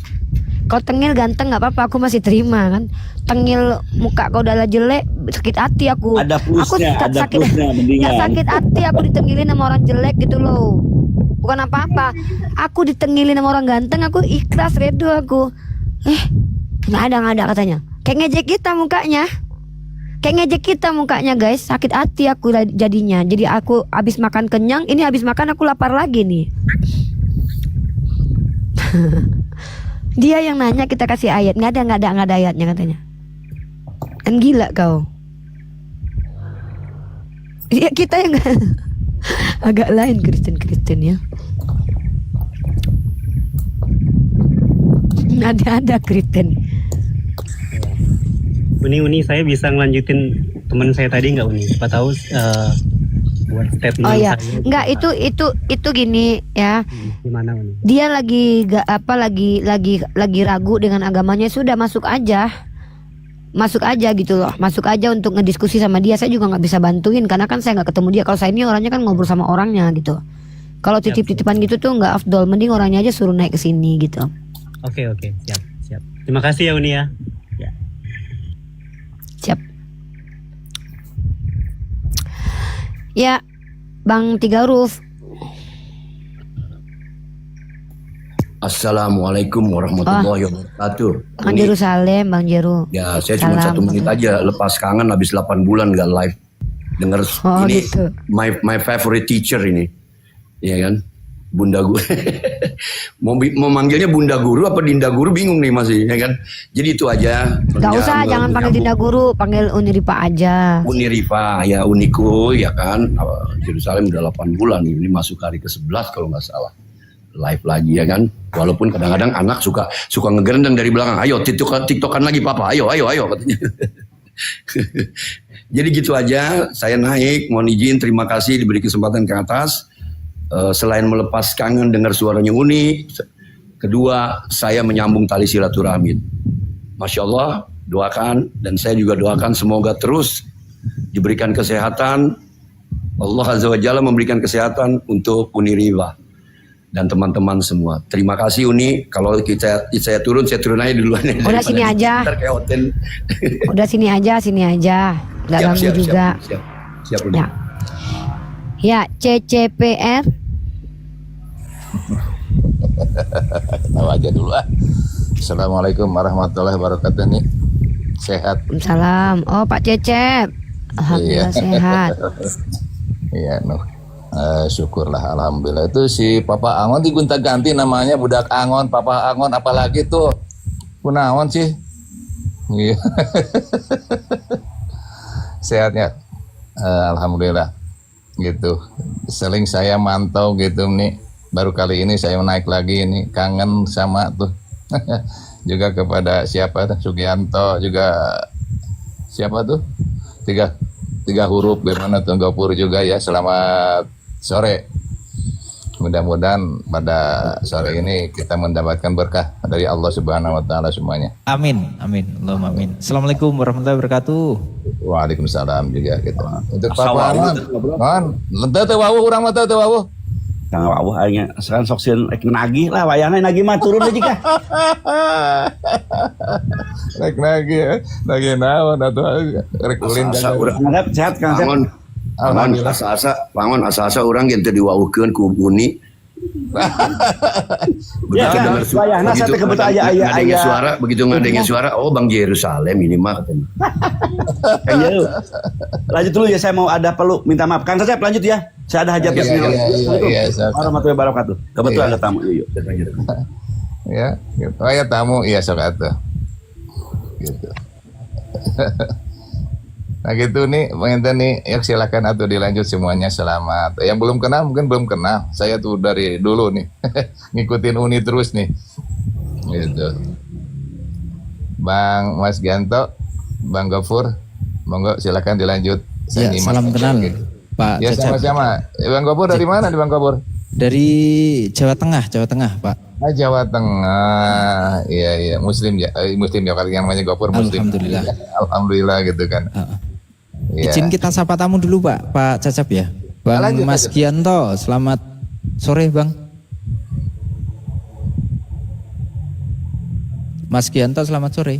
Kau tengil ganteng nggak apa-apa, aku masih terima kan. Tengil muka kau udah jelek, sakit hati aku.
Ada plusnya,
aku
ada
sakit,
plusnya, mendingan.
nggak sakit hati aku ditengilin sama orang jelek gitu loh. Bukan apa-apa. Aku ditengilin sama orang ganteng, aku ikhlas redo aku. Nggak ada katanya. Kayak ngejek kita mukanya. Kayak ngejek kita mukanya guys. Sakit hati aku jadinya. Jadi aku habis makan kenyang, ini habis makan aku lapar lagi nih. Dia yang nanya, kita kasih ayat. Nggak ada ayatnya katanya. Kan gila kau. Ya kita yang agak lain Kristen ya. Ada Kristen.
Uni saya bisa ngelanjutin teman saya tadi nggak Uni? Siapa tahu buat statement
Oh ya,
saya.
nggak itu gini ya.
Gimana Uni?
Dia lagi ragu dengan agamanya, sudah masuk aja gitu loh, masuk aja untuk ngediskusi sama dia. Saya juga nggak bisa bantuin karena kan saya nggak ketemu dia. Kalau saya ini orangnya kan ngobrol sama orangnya gitu. Kalau titip-titipan gitu tuh nggak afdol, mending orangnya aja suruh naik ke sini gitu.
Oke, siap. Terima kasih ya Uni ya.
Siap. Ya, Bang Tiga Huruf.
Assalamualaikum warahmatullahi wabarakatuh.
Bang Jerusalem, Bang Jeru.
Ya, saya cuma
Salam.
1 menit aja, lepas kangen habis 8 bulan gak live. Dengar ini
gitu.
my favorite teacher ini. Iya kan? Bunda Guru. mau manggilnya Bunda Guru apa Dinda Guru bingung nih masih, ya kan? Jadi itu aja.
Gak usah, jangan panggil Dinda Guru, panggil Uniripa aja.
Uniripa, ya Uniku, ya kan? Jerusalem udah 8 bulan, ini masuk hari ke-11 kalau nggak salah. live lagi ya kan. Walaupun kadang-kadang anak suka ngegerendeng dari belakang, ayo tiktokan lagi papa, ayo katanya. Jadi gitu aja, saya naik, mohon izin, terima kasih diberi kesempatan ke atas. Selain melepas kangen dengar suaranya Uni, kedua saya menyambung tali silaturahmi. Masya Allah, doakan, dan saya juga doakan semoga terus diberikan kesehatan. Allah Azza wa Jalla memberikan kesehatan untuk Uni Riva dan teman-teman semua. Terima kasih Uni. Kalau saya turun aja duluan.
Udah sini aja.
Ntar kayak hotel.
Udah sini aja. Nggak ganggu juga.
Siap Uni.
Ya, CCPR.
Tahu aja dulu ah. Assalamualaikum warahmatullahi wabarakatuh nih. Sehat.
Salam. Oh Pak Cecep. Alhamdulillah sehat.
Iya, syukurlah alhamdulillah. Itu si Papa Angon digonta-ganti namanya, budak Angon, Papa Angon, apalagi tuh kunaon sih. Iya. Sehatnya. Alhamdulillah. Gitu. Seling saya mantau gitu nih. Baru kali ini saya naik lagi ini, kangen sama tuh. Juga kepada siapa tuh, Sugianto, juga siapa tuh? Tiga huruf bagaimana tuh Gopur juga ya. Selamat sore. Mudah-mudahan pada sore ini kita mendapatkan berkah dari Allah Subhanahu wa taala semuanya.
Amin, amin, Allahumma amin. Assalamualaikum warahmatullahi wabarakatuh.
Waalaikumsalam juga gitu. Untuk Papa Angon, lenteu teu wawuh urang mah teu wawuh.
Kang wawuh aing sekarang sok sieun rek nagih lah wayahna nagih mah turun aja kah.
Rek nagih naon atuh rek ulin
asa urang sehat Kang sehat.
Alhamdulillah.
Asa-asa orang yang tadi diwauhkeun ku Uni.
Ya kan, wayahna saya kebetulan aya
suara, begitu ngadengin suara, oh Bang Yerusalem ini mah katanya.
Ayo. Lanjut dulu ya, saya mau ada perlu minta maaf. Kang Cecep lanjut ya. Saya ada hajat kesini.
Iya,
warahmatullahi wabarakatuh. Kebetulan ada tamu. Yuk.
Ya, gitu. Oh ya tamu, iya sok atuh. Gitu. Nah gitu nih, Bang Enten nih, ya silakan atuh dilanjut semuanya, selamat. Yang belum kenal mungkin belum kenal, saya tuh dari dulu nih, ngikutin Uni terus nih, gitu. Bang Mas Gianto, Bang Gofur, monggo silakan dilanjut.
Ya, salam kenal,
gitu.
Pak
Ya
Cecep.
sama-sama. Bang Gofur dari mana nih Bang Gofur?
Dari Jawa Tengah, Pak.
Jawa Tengah, iya Muslim ya, Muslim ya, kalau yang namanya Gofur Muslim.
Alhamdulillah.
Alhamdulillah gitu kan. Ya.
Izin kita sapa tamu dulu Pak Cecep ya. Bang
Lanjut,
Mas
lanjut.
Gianto, selamat sore Bang. Mas Gianto selamat sore.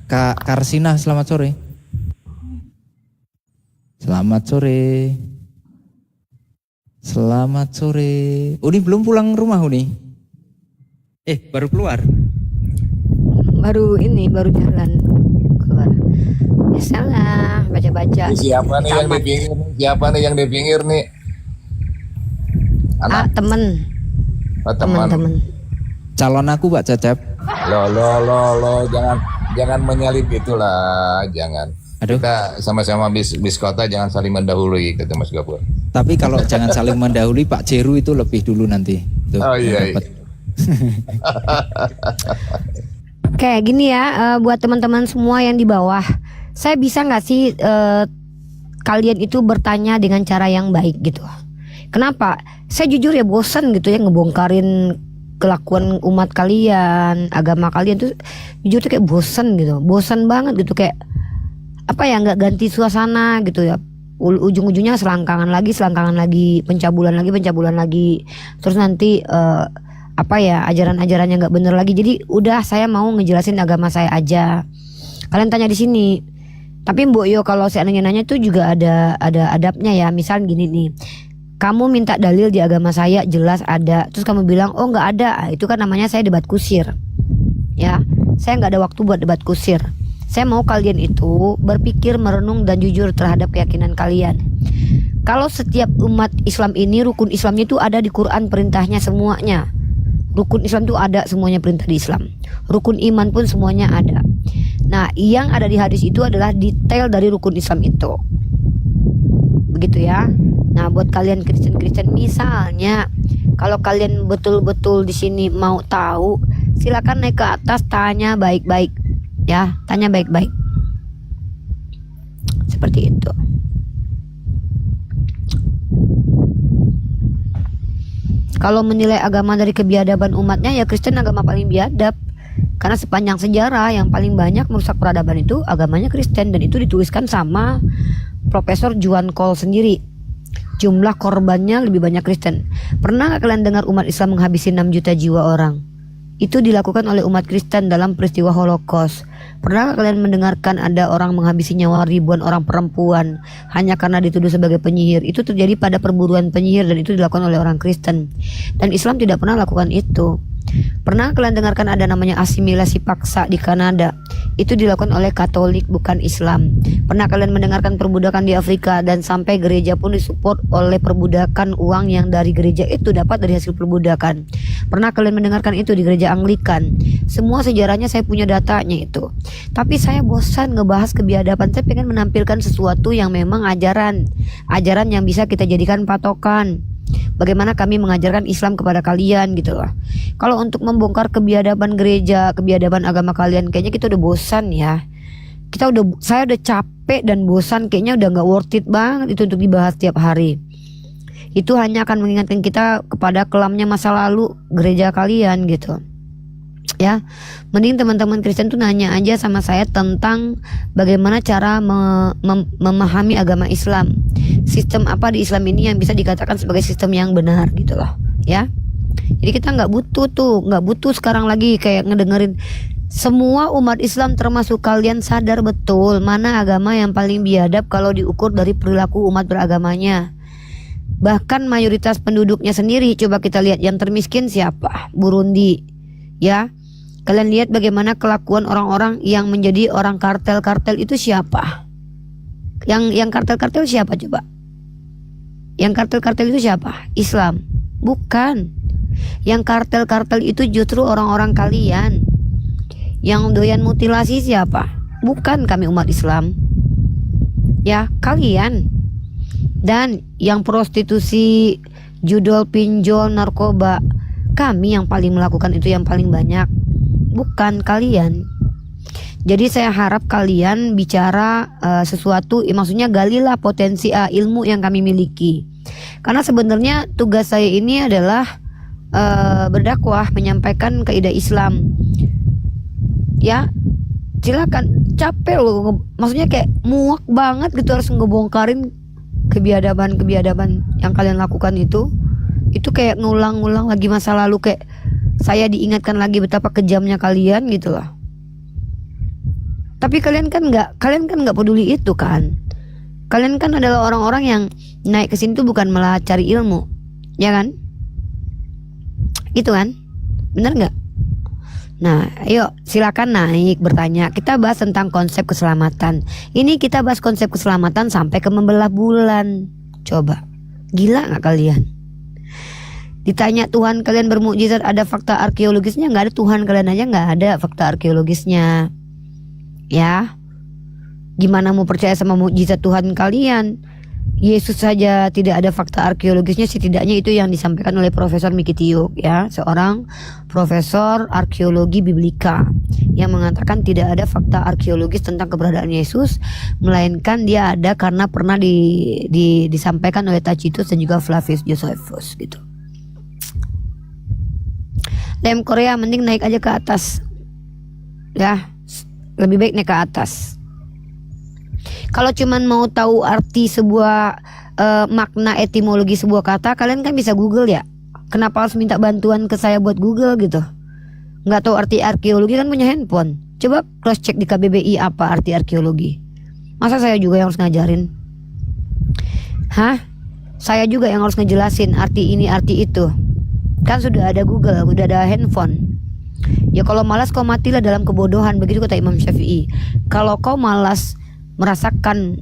Kak Karsina selamat sore. Selamat sore. Selamat sore. Uni belum pulang rumah Uni? Baru keluar.
Baru jalan keluar. Biasalah baca-baca.
Siapa nih yang di pinggir? Siapa nih yang di pinggir nih?
Temen.
Oh, teman.
Calon aku Pak Cecep.
Lo, jangan menyalip gitulah, jangan.
Aduh.
Kita sama-sama bis kota, jangan saling mendahului kata Mas Gopur.
Tapi kalau jangan saling mendahului, Pak Jeru itu lebih dulu nanti. Tuh,
Oh iya.
Kayak gini ya, buat teman-teman semua yang di bawah, saya bisa nggak sih kalian itu bertanya dengan cara yang baik gitu? Kenapa? Saya jujur ya bosan gitu ya ngebongkarin kelakuan umat kalian, agama kalian tuh jujur tuh kayak bosan gitu, bosan banget gitu, kayak apa ya, nggak ganti suasana gitu ya. Ujung-ujungnya selangkangan lagi, pencabulan lagi, terus nanti apa ya, ajaran-ajarannya nggak bener lagi. Jadi udah, saya mau ngejelasin agama saya aja. Kalian tanya di sini. Tapi Mbok Yo kalau seandainya nanya itu juga ada adabnya ya. Misal gini nih, kamu minta dalil di agama saya, jelas ada, terus kamu bilang oh nggak ada, itu kan namanya saya debat kusir. Ya, saya nggak ada waktu buat debat kusir. Saya mau kalian itu berpikir, merenung dan jujur terhadap keyakinan kalian. Kalau setiap umat Islam ini, rukun Islamnya itu ada di Quran, perintahnya semuanya. Rukun Islam itu ada semuanya, perintah di Islam. Rukun iman pun semuanya ada. Nah, yang ada di hadis itu adalah detail dari rukun Islam itu. Begitu ya. Nah, buat kalian Kristen-Kristen, misalnya kalau kalian betul-betul di sini mau tahu, silakan naik ke atas, tanya baik-baik, ya, tanya baik-baik. Seperti itu. Kalau menilai agama dari kebiadaban umatnya, ya Kristen agama paling biadab. Karena sepanjang sejarah yang paling banyak merusak peradaban itu agamanya Kristen, dan itu dituliskan sama Profesor Juan Cole sendiri. Jumlah korbannya lebih banyak Kristen. Pernah gak kalian dengar umat Islam menghabisi 6 juta jiwa orang? Itu dilakukan oleh umat Kristen dalam peristiwa Holocaust. Pernah gak kalian mendengarkan ada orang menghabisi nyawa ribuan orang perempuan hanya karena dituduh sebagai penyihir? Itu terjadi pada perburuan penyihir, dan itu dilakukan oleh orang Kristen. Dan Islam tidak pernah lakukan itu. Pernah kalian dengarkan ada namanya asimilasi paksa di Kanada? Itu dilakukan oleh Katolik, bukan Islam. Pernah kalian mendengarkan perbudakan di Afrika, dan sampai gereja pun disupport oleh perbudakan, uang yang dari gereja itu dapat dari hasil perbudakan? Pernah kalian mendengarkan itu di gereja Anglikan? Semua sejarahnya saya punya datanya itu. Tapi saya bosan ngebahas kebiadaban. Saya pengen menampilkan sesuatu yang memang ajaran yang bisa kita jadikan patokan. Bagaimana kami mengajarkan Islam kepada kalian gitu loh. Kalau untuk membongkar kebiadaban gereja, kebiadaban agama kalian, kayaknya kita udah bosan ya. Saya udah capek dan bosan, kayaknya udah nggak worth it banget itu untuk dibahas tiap hari. Itu hanya akan mengingatkan kita kepada kelamnya masa lalu gereja kalian gitu. Ya, mending teman-teman Kristen tuh nanya aja sama saya tentang bagaimana cara memahami agama Islam. Sistem apa di Islam ini yang bisa dikatakan sebagai sistem yang benar gitu loh, ya. Jadi kita nggak butuh sekarang lagi kayak ngedengerin. Semua umat Islam termasuk kalian sadar betul mana agama yang paling biadab kalau diukur dari perilaku umat beragamanya. Bahkan mayoritas penduduknya sendiri, coba kita lihat yang termiskin siapa? Burundi, ya. Kalian lihat bagaimana kelakuan orang-orang yang menjadi orang kartel-kartel itu siapa? Yang kartel-kartel siapa coba? Yang kartel-kartel itu siapa? Islam? Bukan. Yang kartel-kartel itu justru orang-orang kalian. Yang doyan mutilasi siapa? Bukan kami umat Islam. Ya, kalian. Dan yang prostitusi, judol, pinjol, narkoba, kami yang paling melakukan itu yang paling banyak. Bukan kalian. Jadi saya harap kalian bicara sesuatu, maksudnya galilah potensi ilmu yang kami miliki. Karena sebenarnya tugas saya ini adalah berdakwah, menyampaikan kaidah Islam. Ya, silakan. Capek loh, maksudnya kayak muak banget gitu harus ngebongkarin kebiadaban yang kalian lakukan itu. Itu kayak ngulang-ngulang lagi masa lalu, kayak saya diingatkan lagi betapa kejamnya kalian gitu loh. Tapi kalian kan nggak peduli itu kan. Kalian kan adalah orang-orang yang naik ke sini tuh bukan malah cari ilmu, ya kan? Gitu kan? Bener nggak? Nah, ayo silakan naik bertanya. Kita bahas tentang konsep keselamatan. Ini kita bahas konsep keselamatan sampai ke membelah bulan. Coba, gila nggak kalian? Ditanya Tuhan kalian bermukjizat, ada fakta arkeologisnya? Nggak ada. Tuhan kalian aja nggak ada fakta arkeologisnya. Ya, gimana mau percaya sama mukjizat Tuhan kalian? Yesus saja tidak ada fakta arkeologisnya. Setidaknya itu yang disampaikan oleh Profesor Miki Tiuk, ya, seorang profesor arkeologi biblika yang mengatakan tidak ada fakta arkeologis tentang keberadaan Yesus, melainkan dia ada karena pernah disampaikan oleh Tacitus dan juga Flavius Josephus gitu. Lem Korea mending naik aja ke atas, ya, lebih baik naik ke atas. Kalau cuman mau tahu arti sebuah makna etimologi sebuah kata, kalian kan bisa Google ya. Kenapa harus minta bantuan ke saya buat Google gitu? Nggak tahu arti arkeologi kan punya handphone. Coba cross check di KBBI apa arti arkeologi. Masa saya juga yang harus ngajarin? Hah? Saya juga yang harus ngejelasin arti ini arti itu. Kan sudah ada Google, sudah ada handphone. Ya kalau malas kau matilah dalam kebodohan, begitu kata Imam Syafi'i. Kalau kau malas merasakan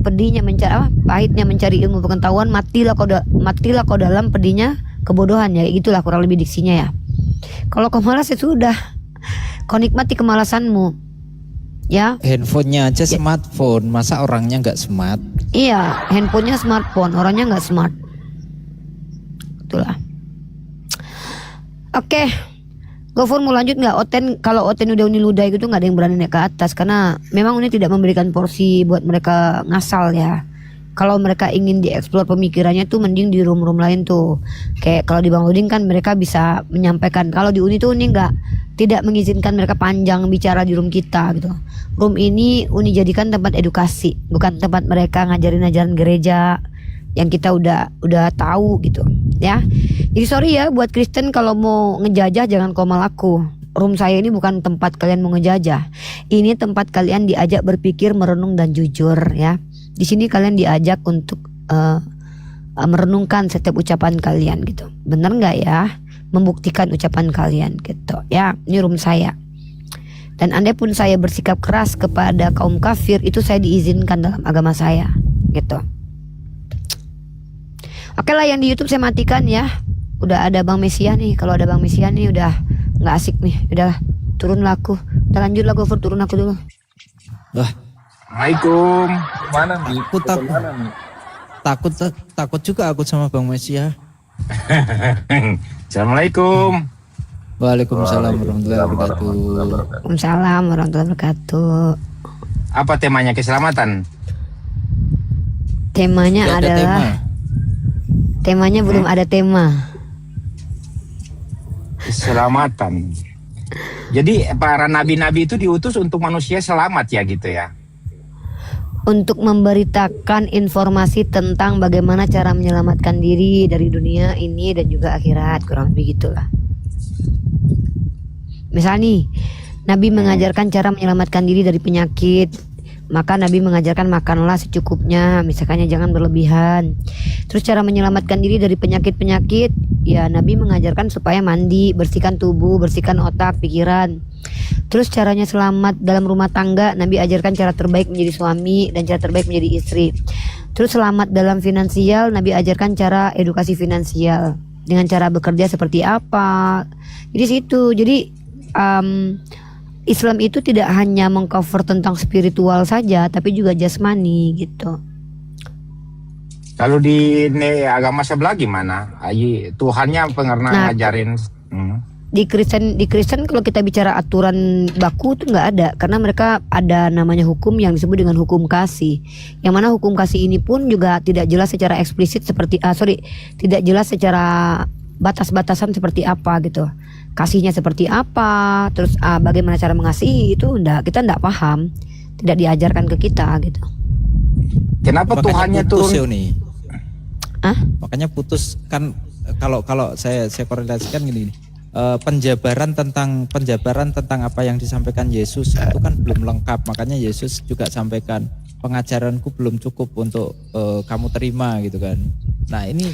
pedihnya pahitnya mencari ilmu pengetahuan, matilah kau dalam pedihnya kebodohan, ya gitulah kurang lebih diksinya ya. Kalau kau malas ya sudah, kau nikmati kemalasanmu, ya.
Handphonenya aja smartphone, masa orangnya nggak smart?
Iya, handphonenya smartphone, orangnya nggak smart. Itulah. Oke, Gofur mau lanjut nggak? Oten, kalau Oten udah Uni ludahi gitu nggak ada yang berani naik ke atas karena memang Uni tidak memberikan porsi buat mereka ngasal ya. Kalau mereka ingin dieksplor pemikirannya tuh mending di room-room lain tuh. Kayak kalau di Bang Udin kan mereka bisa menyampaikan. Kalau di Uni tuh Uni tidak mengizinkan mereka panjang bicara di room kita gitu. Room ini Uni jadikan tempat edukasi, bukan tempat mereka ngajarin ajaran gereja yang kita udah tahu gitu ya. Jadi sorry ya buat Kristen kalau mau ngejajah jangan komal aku. Room saya ini bukan tempat kalian mau ngejajah. Ini tempat kalian diajak berpikir, merenung dan jujur ya. Di sini kalian diajak untuk merenungkan setiap ucapan kalian gitu. Bener nggak ya? Membuktikan ucapan kalian gitu ya. Ini room saya. Dan andai pun saya bersikap keras kepada kaum kafir, itu saya diizinkan dalam agama saya gitu. Oke lah, yang di YouTube saya matikan ya. Udah ada Bang Mesia nih. Kalau ada Bang Mesia nih udah nggak asik nih. Udah turun lah aku. Udah lanjut lah Gofur, turun aku dulu.
Assalamualaikum. Mana nih?
Takut juga aku sama Bang Mesia.
Assalamualaikum.
Waalaikumsalam warahmatullahi wabarakatuh.
Waalaikumsalam warahmatullahi wabarakatuh.
Apa temanya? Keselamatan.
Temanya adalah temanya belum ada tema.
Keselamatan. Jadi para nabi-nabi itu diutus untuk manusia selamat ya gitu ya.
Untuk memberitakan informasi tentang bagaimana cara menyelamatkan diri dari dunia ini dan juga akhirat, kurang lebih gitulah. Misal nih, Nabi mengajarkan cara menyelamatkan diri dari penyakit, maka Nabi mengajarkan makanlah secukupnya, misalkannya jangan berlebihan. Terus cara menyelamatkan diri dari penyakit-penyakit, ya Nabi mengajarkan supaya mandi, bersihkan tubuh, bersihkan otak, pikiran. Terus caranya selamat dalam rumah tangga, Nabi ajarkan cara terbaik menjadi suami dan cara terbaik menjadi istri. Terus selamat dalam finansial, Nabi ajarkan cara edukasi finansial dengan cara bekerja seperti apa. Jadi situ, jadi Islam itu tidak hanya mengcover tentang spiritual saja, tapi juga jasmani gitu.
Kalau di agama sebelah gimana? Tuhannya pernah ngajarin.
Di Kristen kalau kita bicara aturan baku tuh nggak ada, karena mereka ada namanya hukum yang disebut dengan hukum kasih, yang mana hukum kasih ini pun juga tidak jelas secara eksplisit seperti tidak jelas secara batas-batasan seperti apa gitu, kasihnya seperti apa, terus bagaimana cara mengasihi itu kita nggak paham, tidak diajarkan ke kita gitu.
Kenapa Tuhannya turun?
Makanya putus kan, kalau saya korelasikan gini. Penjabaran tentang apa yang disampaikan Yesus itu kan belum lengkap, makanya Yesus juga sampaikan pengajaranku belum cukup untuk kamu terima gitu kan. Nah ini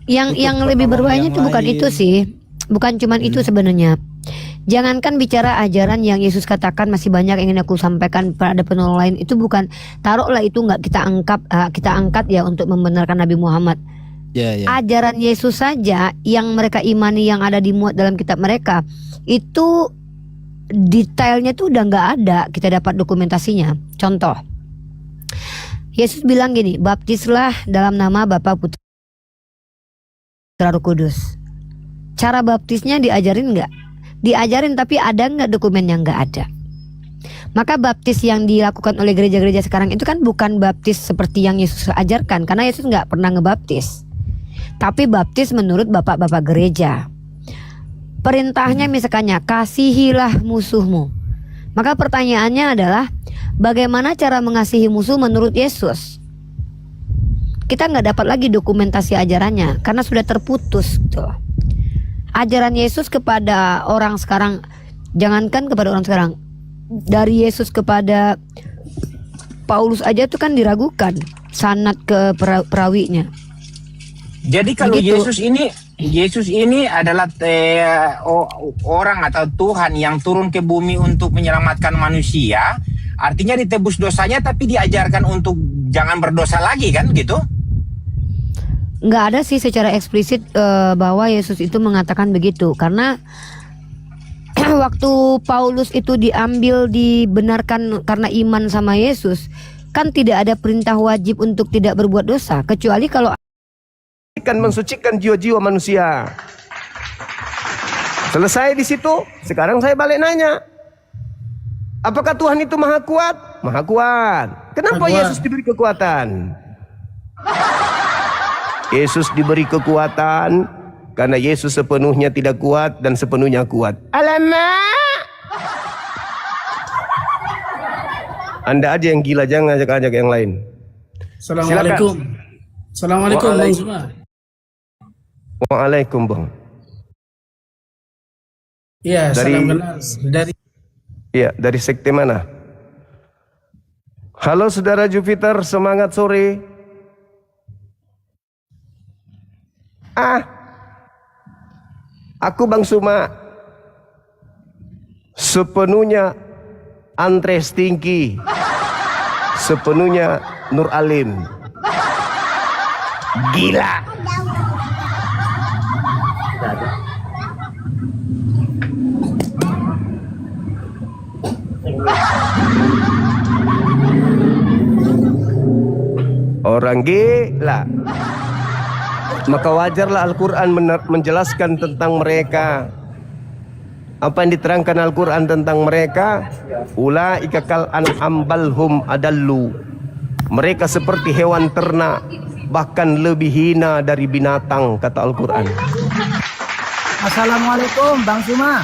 yang lebih berbahaya itu bukan itu sih, bukan cuman itu sebenarnya. Jangankan bicara ajaran yang Yesus katakan masih banyak yang ingin aku sampaikan pada penolong lain, itu bukan, taruhlah itu nggak kita angkat ya untuk membenarkan Nabi Muhammad. Ajaran Yesus saja yang mereka imani, yang ada dimuat dalam kitab mereka, itu detailnya tuh udah nggak ada, kita dapat dokumentasinya. Contoh, Yesus bilang gini, baptislah dalam nama Bapa, Putra, Roh Kudus. Cara baptisnya diajarin nggak? Diajarin, tapi ada nggak dokumennya? Nggak ada. Maka baptis yang dilakukan oleh gereja-gereja sekarang itu kan bukan baptis seperti yang Yesus ajarkan, karena Yesus nggak pernah ngebaptis. Tapi baptis menurut bapak-bapak gereja. Perintahnya misalkannya, kasihilah musuhmu. Maka pertanyaannya adalah, bagaimana cara mengasihi musuh menurut Yesus? Kita nggak dapat lagi dokumentasi ajarannya, karena sudah terputus gitu. Ajaran Yesus kepada orang sekarang, jangankan kepada orang sekarang, dari Yesus kepada Paulus aja tuh kan diragukan sanad ke perawinya.
Jadi kalau Yesus ini adalah orang atau Tuhan yang turun ke bumi untuk menyelamatkan manusia, artinya ditebus dosanya, tapi diajarkan untuk jangan berdosa lagi kan gitu?
Nggak ada sih secara eksplisit bahwa Yesus itu mengatakan begitu, karena waktu Paulus itu diambil, dibenarkan karena iman sama Yesus, Kan tidak ada perintah wajib untuk tidak berbuat dosa, kecuali kalau
mensucikan jiwa-jiwa manusia. Selesai di situ. Sekarang saya balik nanya, apakah Tuhan itu maha kuat? Maha kuat. Kenapa Yesus diberi kekuatan? Yesus diberi kekuatan karena Yesus sepenuhnya tidak kuat dan sepenuhnya kuat. Alamak! Anda aja yang gila, jangan ajak-ajak yang lain.
Assalamualaikum. Assalamualaikum Bang Suma.
Waalaikum Bang.
Iya,
Dari-
salam kenal.
Iya, dari sekte mana? Halo saudara Jupiter, semangat sore. Aku Bang Suma. Sepenuhnya Andres Tingki. Sepenuhnya Nur Alim. Gila. Orang gila. Maka wajarlah Al-Quran menjelaskan tentang mereka. Apa yang diterangkan Al-Quran tentang mereka? Ulaika kal an'am balhum adallu. Mereka seperti hewan ternak, bahkan lebih hina dari binatang, kata Al-Quran.
Assalamualaikum Bang Suma.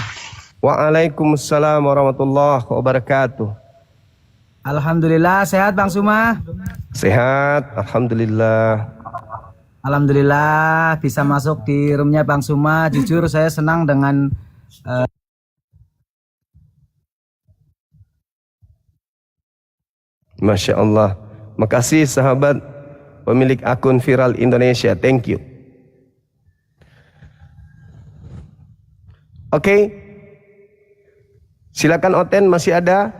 Waalaikumsalam warahmatullahi wabarakatuh.
Alhamdulillah sehat Bang Suma.
Sehat, alhamdulillah.
Alhamdulillah bisa masuk di roomnya Bang Suma. Jujur saya senang dengan
Masya Allah. Makasih sahabat pemilik akun viral Indonesia. Thank you. Oke. Silakan Oten, masih ada?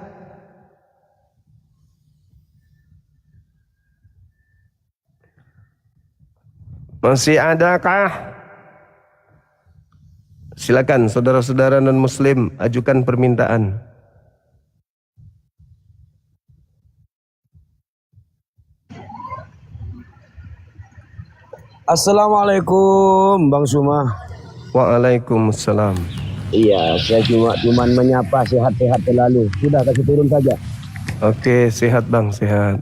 Masih adakah? Silakan saudara-saudara non-muslim ajukan permintaan.
Assalamualaikum Bang Suma.
Waalaikumsalam.
Iya, saya cuman menyapa sehat-sehat selalu. Sudah kasih turun saja.
Oke, sehat Bang, sehat.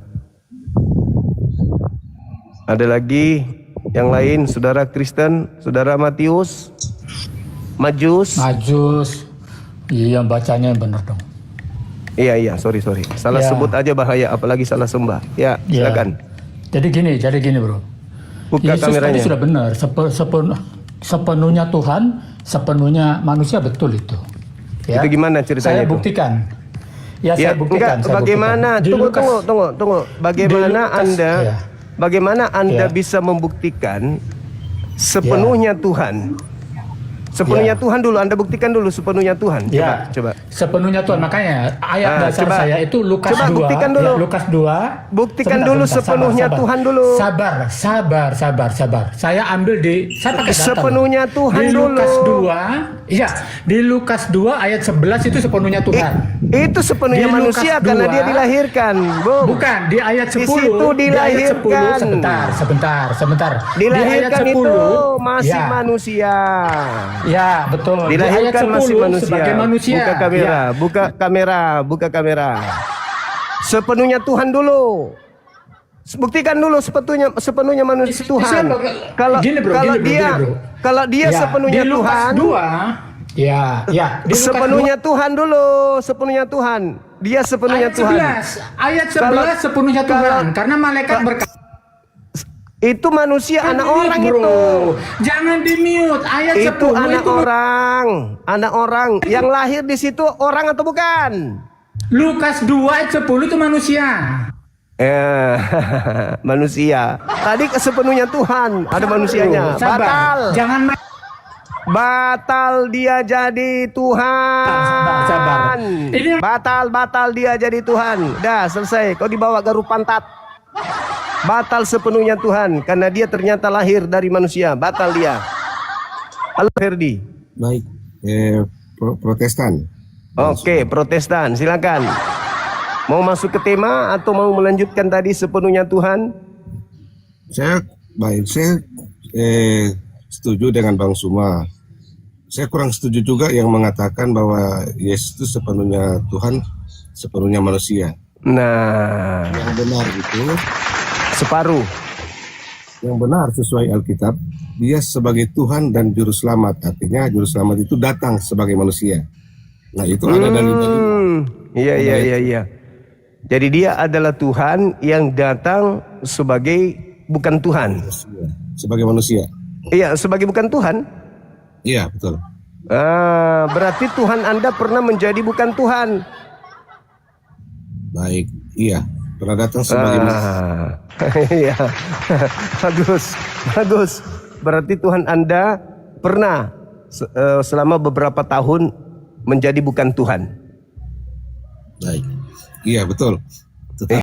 Ada lagi yang lain, saudara Kristen, saudara Matius, Majus.
Iya, bacanya yang benar dong.
Iya, sorry. Salah
Ya.
sebut aja bahaya, apalagi salah sembah. Ya, silakan.
Jadi gini bro.
Buka
Yesus
kameranya.
tadi sudah benar. Sepenuhnya Tuhan, sepenuhnya manusia, betul itu. Ya.
Itu gimana ceritanya
Saya
itu?
buktikan. Ya,
Ya,
saya buktikan.
enggak,
saya
bagaimana?
buktikan. Di
Tunggu. Bagaimana
Lukas,
Anda
ya.
bagaimana Anda
Ya.
bisa membuktikan sepenuhnya Tuhan? Sepenuhnya Tuhan dulu, Anda buktikan dulu sepenuhnya Tuhan.
Ya.
Coba.
Sepenuhnya Tuhan. Makanya ayat dasar
coba.
saya itu Lukas
Coba
2.
buktikan dulu.
Ya, Lukas 2.
Buktikan dulu sepenuhnya Tuhan dulu.
Sabar. Saya ambil saya pakai data.
Sepenuhnya Tuhan
di
dulu.
Lukas 2. Iya, di Lukas 2 ayat 11 itu sepenuhnya Tuhan.
Itu sepenuhnya
Di Lukas
manusia karena
2,
dia dilahirkan. Bung.
Bukan, di ayat 10.
Di situ
Di ayat 10,
dilahirkan.
sebentar.
Dilahirkan
Di ayat 10,
itu masih
ya.
manusia.
Ya, betul.
Dilahirkan
Di ayat 10
masih manusia.
sebagai manusia.
Buka kamera,
Ya.
buka kamera. Sepenuhnya Tuhan dulu. Buktikan dulu sepenuhnya manusia Tuhan. Kalau dia
Ya,
sepenuhnya
di Lukas
Tuhan.
2, ya. Di Lukas
Sepenuhnya Tuhan dulu, sepenuhnya Tuhan. Dia sepenuhnya
ayat
Tuhan.
11, ayat 11 sepenuhnya Tuhan. Karena malaikat berkata,
itu manusia, anak orang
bro.
itu.
Jangan di mute. Ayat
Itu
10
anak
itu
orang. Yang lahir di situ orang atau bukan?
Lukas 2 ayat 10 itu manusia.
Manusia. Tadi sepenuhnya Tuhan, ada manusianya.
Sabar.
Batal.
Jangan
Batal dia jadi Tuhan.
Sabar. Ini
Batal dia jadi Tuhan. Dah selesai. Kau dibawa garuk pantat. Batal sepenuhnya Tuhan karena dia ternyata lahir dari manusia. Batal dia. Halo Ferdi.
Baik. Protestan.
Oke, Protestan, silakan. Mau masuk ke tema atau mau melanjutkan tadi sepenuhnya Tuhan?
Saya setuju dengan Bang Suma. Saya kurang setuju juga yang mengatakan bahwa Yesus itu sepenuhnya Tuhan, sepenuhnya manusia.
Nah,
yang benar itu
separuh.
Yang benar sesuai Alkitab, dia sebagai Tuhan dan Juru Selamat. Artinya Juru Selamat itu datang sebagai manusia. Nah itu ada dalil-dalil.
Iya. Jadi dia adalah Tuhan yang datang sebagai bukan Tuhan.
Sebagai manusia.
Iya, sebagai bukan Tuhan.
Iya, betul.
Berarti Tuhan Anda pernah menjadi bukan Tuhan.
Baik, iya. Pernah datang sebagai
iya. Bagus. Berarti Tuhan Anda pernah selama beberapa tahun menjadi bukan Tuhan.
Baik. Iya, betul.